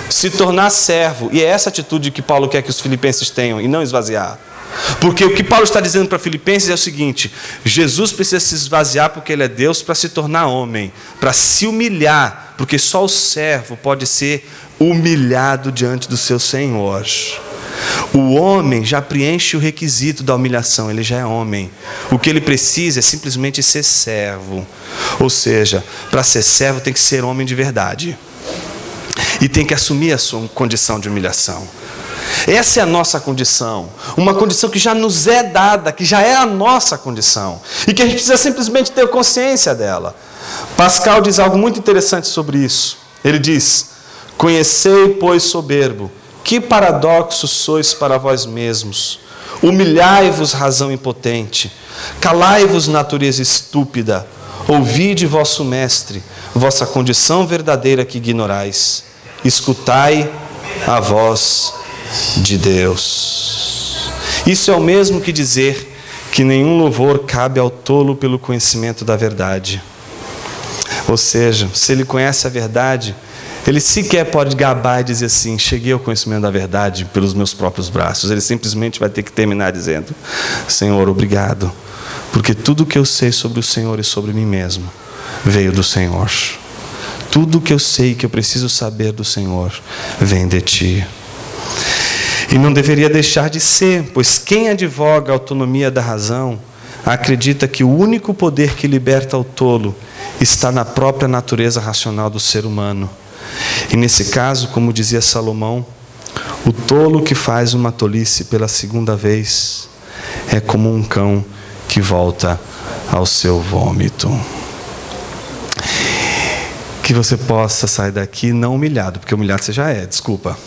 Se tornar servo. E é essa atitude que Paulo quer que os filipenses tenham, e não esvaziar. Porque o que Paulo está dizendo para Filipenses é o seguinte: Jesus precisa se esvaziar porque Ele é Deus para se tornar homem, para se humilhar, porque só o servo pode ser humilhado diante do seu Senhor. O homem já preenche o requisito da humilhação, ele já é homem. O que ele precisa é simplesmente ser servo. Ou seja, para ser servo tem que ser homem de verdade. E tem que assumir a sua condição de humilhação. Essa é a nossa condição. Uma condição que já nos é dada, que já é a nossa condição. E que a gente precisa simplesmente ter consciência dela. Pascal diz algo muito interessante sobre isso. Ele diz: conhecei, pois, soberbo, que paradoxo sois para vós mesmos. Humilhai-vos, razão impotente. Calai-vos, natureza estúpida. Ouvide vosso mestre, vossa condição verdadeira que ignorais. Escutai a voz de Deus. Isso é o mesmo que dizer que nenhum louvor cabe ao tolo pelo conhecimento da verdade. Ou seja, se ele conhece a verdade, ele sequer pode gabar e dizer assim: cheguei ao conhecimento da verdade pelos meus próprios braços. Ele simplesmente vai ter que terminar dizendo: Senhor, obrigado, porque tudo que eu sei sobre o Senhor e sobre mim mesmo veio do Senhor. Tudo que eu sei que eu preciso saber do Senhor vem de Ti. E não deveria deixar de ser, pois quem advoga a autonomia da razão acredita que o único poder que liberta o tolo está na própria natureza racional do ser humano. E nesse caso, como dizia Salomão, o tolo que faz uma tolice pela segunda vez é como um cão que volta ao seu vômito. Que você possa sair daqui não humilhado, porque humilhado você já é, desculpa.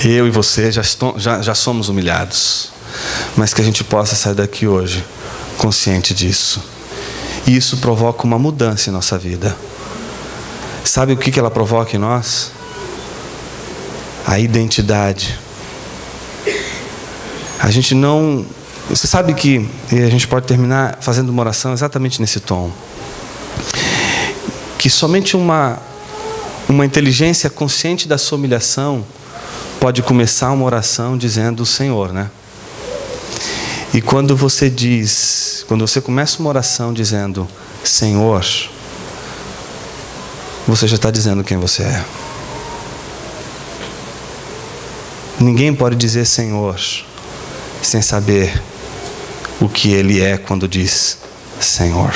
Eu e você já somos humilhados. Mas que a gente possa sair daqui hoje consciente disso. E isso provoca uma mudança em nossa vida. Sabe o que ela provoca em nós? A identidade. A gente não... Você sabe que a gente pode terminar fazendo uma oração exatamente nesse tom. Que somente uma inteligência consciente da sua humilhação pode começar uma oração dizendo: Senhor, né? E quando você começa uma oração dizendo Senhor, você já está dizendo quem você é. Ninguém pode dizer Senhor sem saber o que Ele é quando diz Senhor.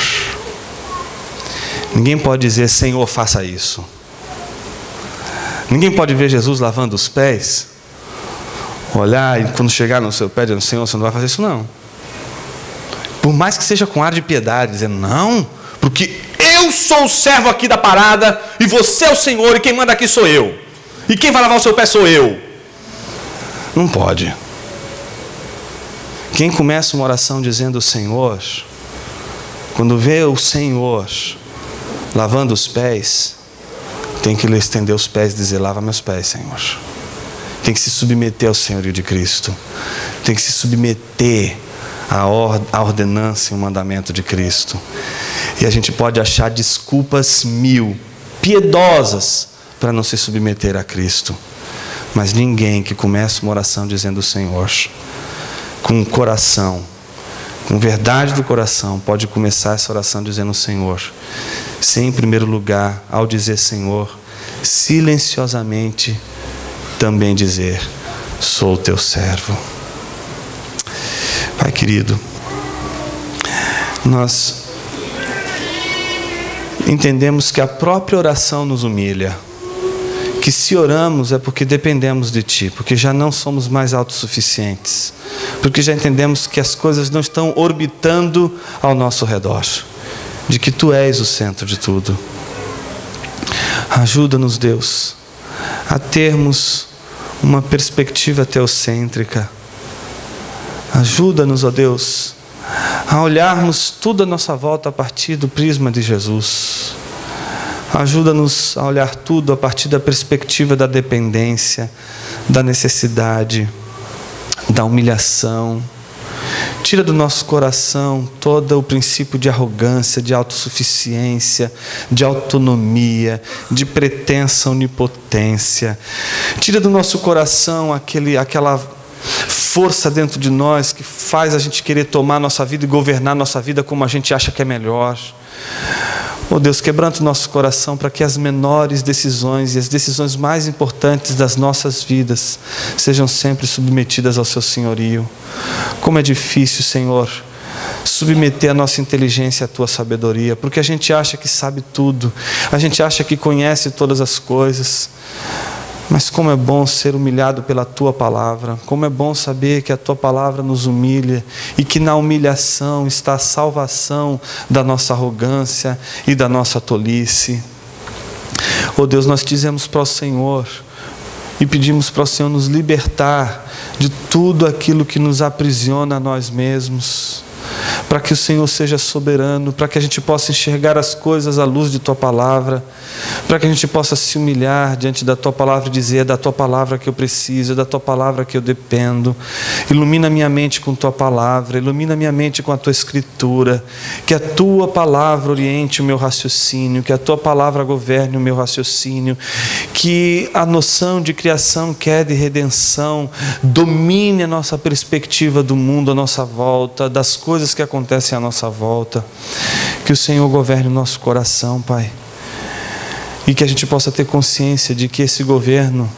Ninguém pode dizer Senhor, faça isso. Ninguém pode ver Jesus lavando os pés, olhar e quando chegar no seu pé, dizendo: Senhor, você não vai fazer isso não. Por mais que seja com ar de piedade, dizendo: não, porque eu sou o servo aqui da parada e você é o Senhor e quem manda aqui sou eu. E quem vai lavar o seu pé sou eu. Não pode. Quem começa uma oração dizendo Senhor, quando vê o Senhor lavando os pés, tem que lhe estender os pés e dizer: lava meus pés, Senhor. Tem que se submeter ao senhorio de Cristo. Tem que se submeter à ordenança e ao mandamento de Cristo. E a gente pode achar desculpas mil, piedosas, para não se submeter a Cristo. Mas ninguém que começa uma oração dizendo Senhor, com o coração, com verdade do coração, pode começar essa oração dizendo Senhor, sem em primeiro lugar, ao dizer Senhor, silenciosamente também dizer: sou teu servo. Pai querido, nós entendemos que a própria oração nos humilha, que se oramos é porque dependemos de Ti, porque já não somos mais autossuficientes, porque já entendemos que as coisas não estão orbitando ao nosso redor, de que Tu és o centro de tudo. Ajuda-nos, Deus, a termos uma perspectiva teocêntrica. Ajuda-nos, ó Deus, a olharmos tudo à nossa volta a partir do prisma de Jesus. Ajuda-nos a olhar tudo a partir da perspectiva da dependência, da necessidade, da humilhação. Tira do nosso coração todo o princípio de arrogância, de autossuficiência, de autonomia, de pretensa onipotência. Tira do nosso coração aquela força dentro de nós que faz a gente querer tomar a nossa vida e governar a nossa vida como a gente acha que é melhor. Oh Deus, quebranta o nosso coração para que as menores decisões e as decisões mais importantes das nossas vidas sejam sempre submetidas ao Seu senhorio. Como é difícil, Senhor, submeter a nossa inteligência à Tua sabedoria, porque a gente acha que sabe tudo, a gente acha que conhece todas as coisas. Mas como é bom ser humilhado pela Tua palavra, como é bom saber que a Tua palavra nos humilha e que na humilhação está a salvação da nossa arrogância e da nossa tolice. Oh Deus, nós dizemos para o Senhor e pedimos para o Senhor nos libertar de tudo aquilo que nos aprisiona a nós mesmos, para que o Senhor seja soberano, para que a gente possa enxergar as coisas à luz de Tua palavra, para que a gente possa se humilhar diante da Tua palavra e dizer: é da Tua palavra que eu preciso, é da Tua palavra que eu dependo. Ilumina minha mente com Tua palavra, ilumina minha mente com a Tua Escritura, que a Tua palavra oriente o meu raciocínio, que a Tua palavra governe o meu raciocínio, que a noção de criação, queda e redenção domine a nossa perspectiva do mundo à nossa volta, das coisas que acontecem à nossa volta. Que o Senhor governe o nosso coração, Pai, e que a gente possa ter consciência de que esse governo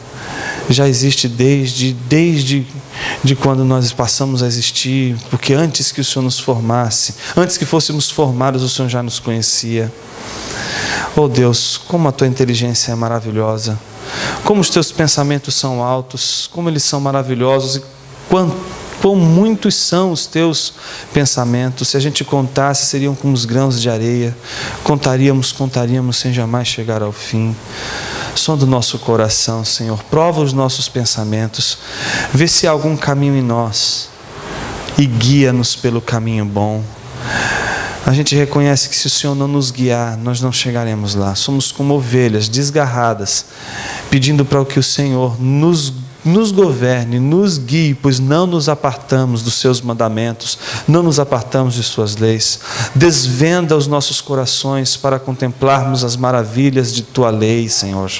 já existe desde quando nós passamos a existir, porque antes que o Senhor nos formasse, antes que fôssemos formados, o Senhor já nos conhecia. Oh Deus, como a Tua inteligência é maravilhosa, como os Teus pensamentos são altos, como eles são maravilhosos, e quão muitos são os Teus pensamentos. Se a gente contasse, seriam como os grãos de areia. Contaríamos sem jamais chegar ao fim. Sonda o nosso coração, Senhor, prova os nossos pensamentos, vê se há algum caminho em nós e guia-nos pelo caminho bom. A gente reconhece que se o Senhor não nos guiar, nós não chegaremos lá. Somos como ovelhas desgarradas, pedindo para que o Senhor nos governe, nos guie, pois não nos apartamos dos Seus mandamentos, não nos apartamos de Suas leis. Desvenda os nossos corações para contemplarmos as maravilhas de Tua lei, Senhor.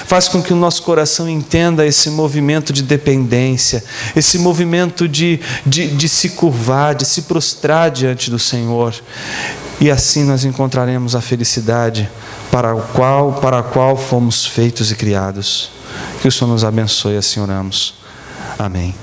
Faz com que o nosso coração entenda esse movimento de dependência, esse movimento de se curvar, de se prostrar diante do Senhor. E assim nós encontraremos a felicidade para a qual fomos feitos e criados. Que o Senhor nos abençoe, assim oramos. Amém.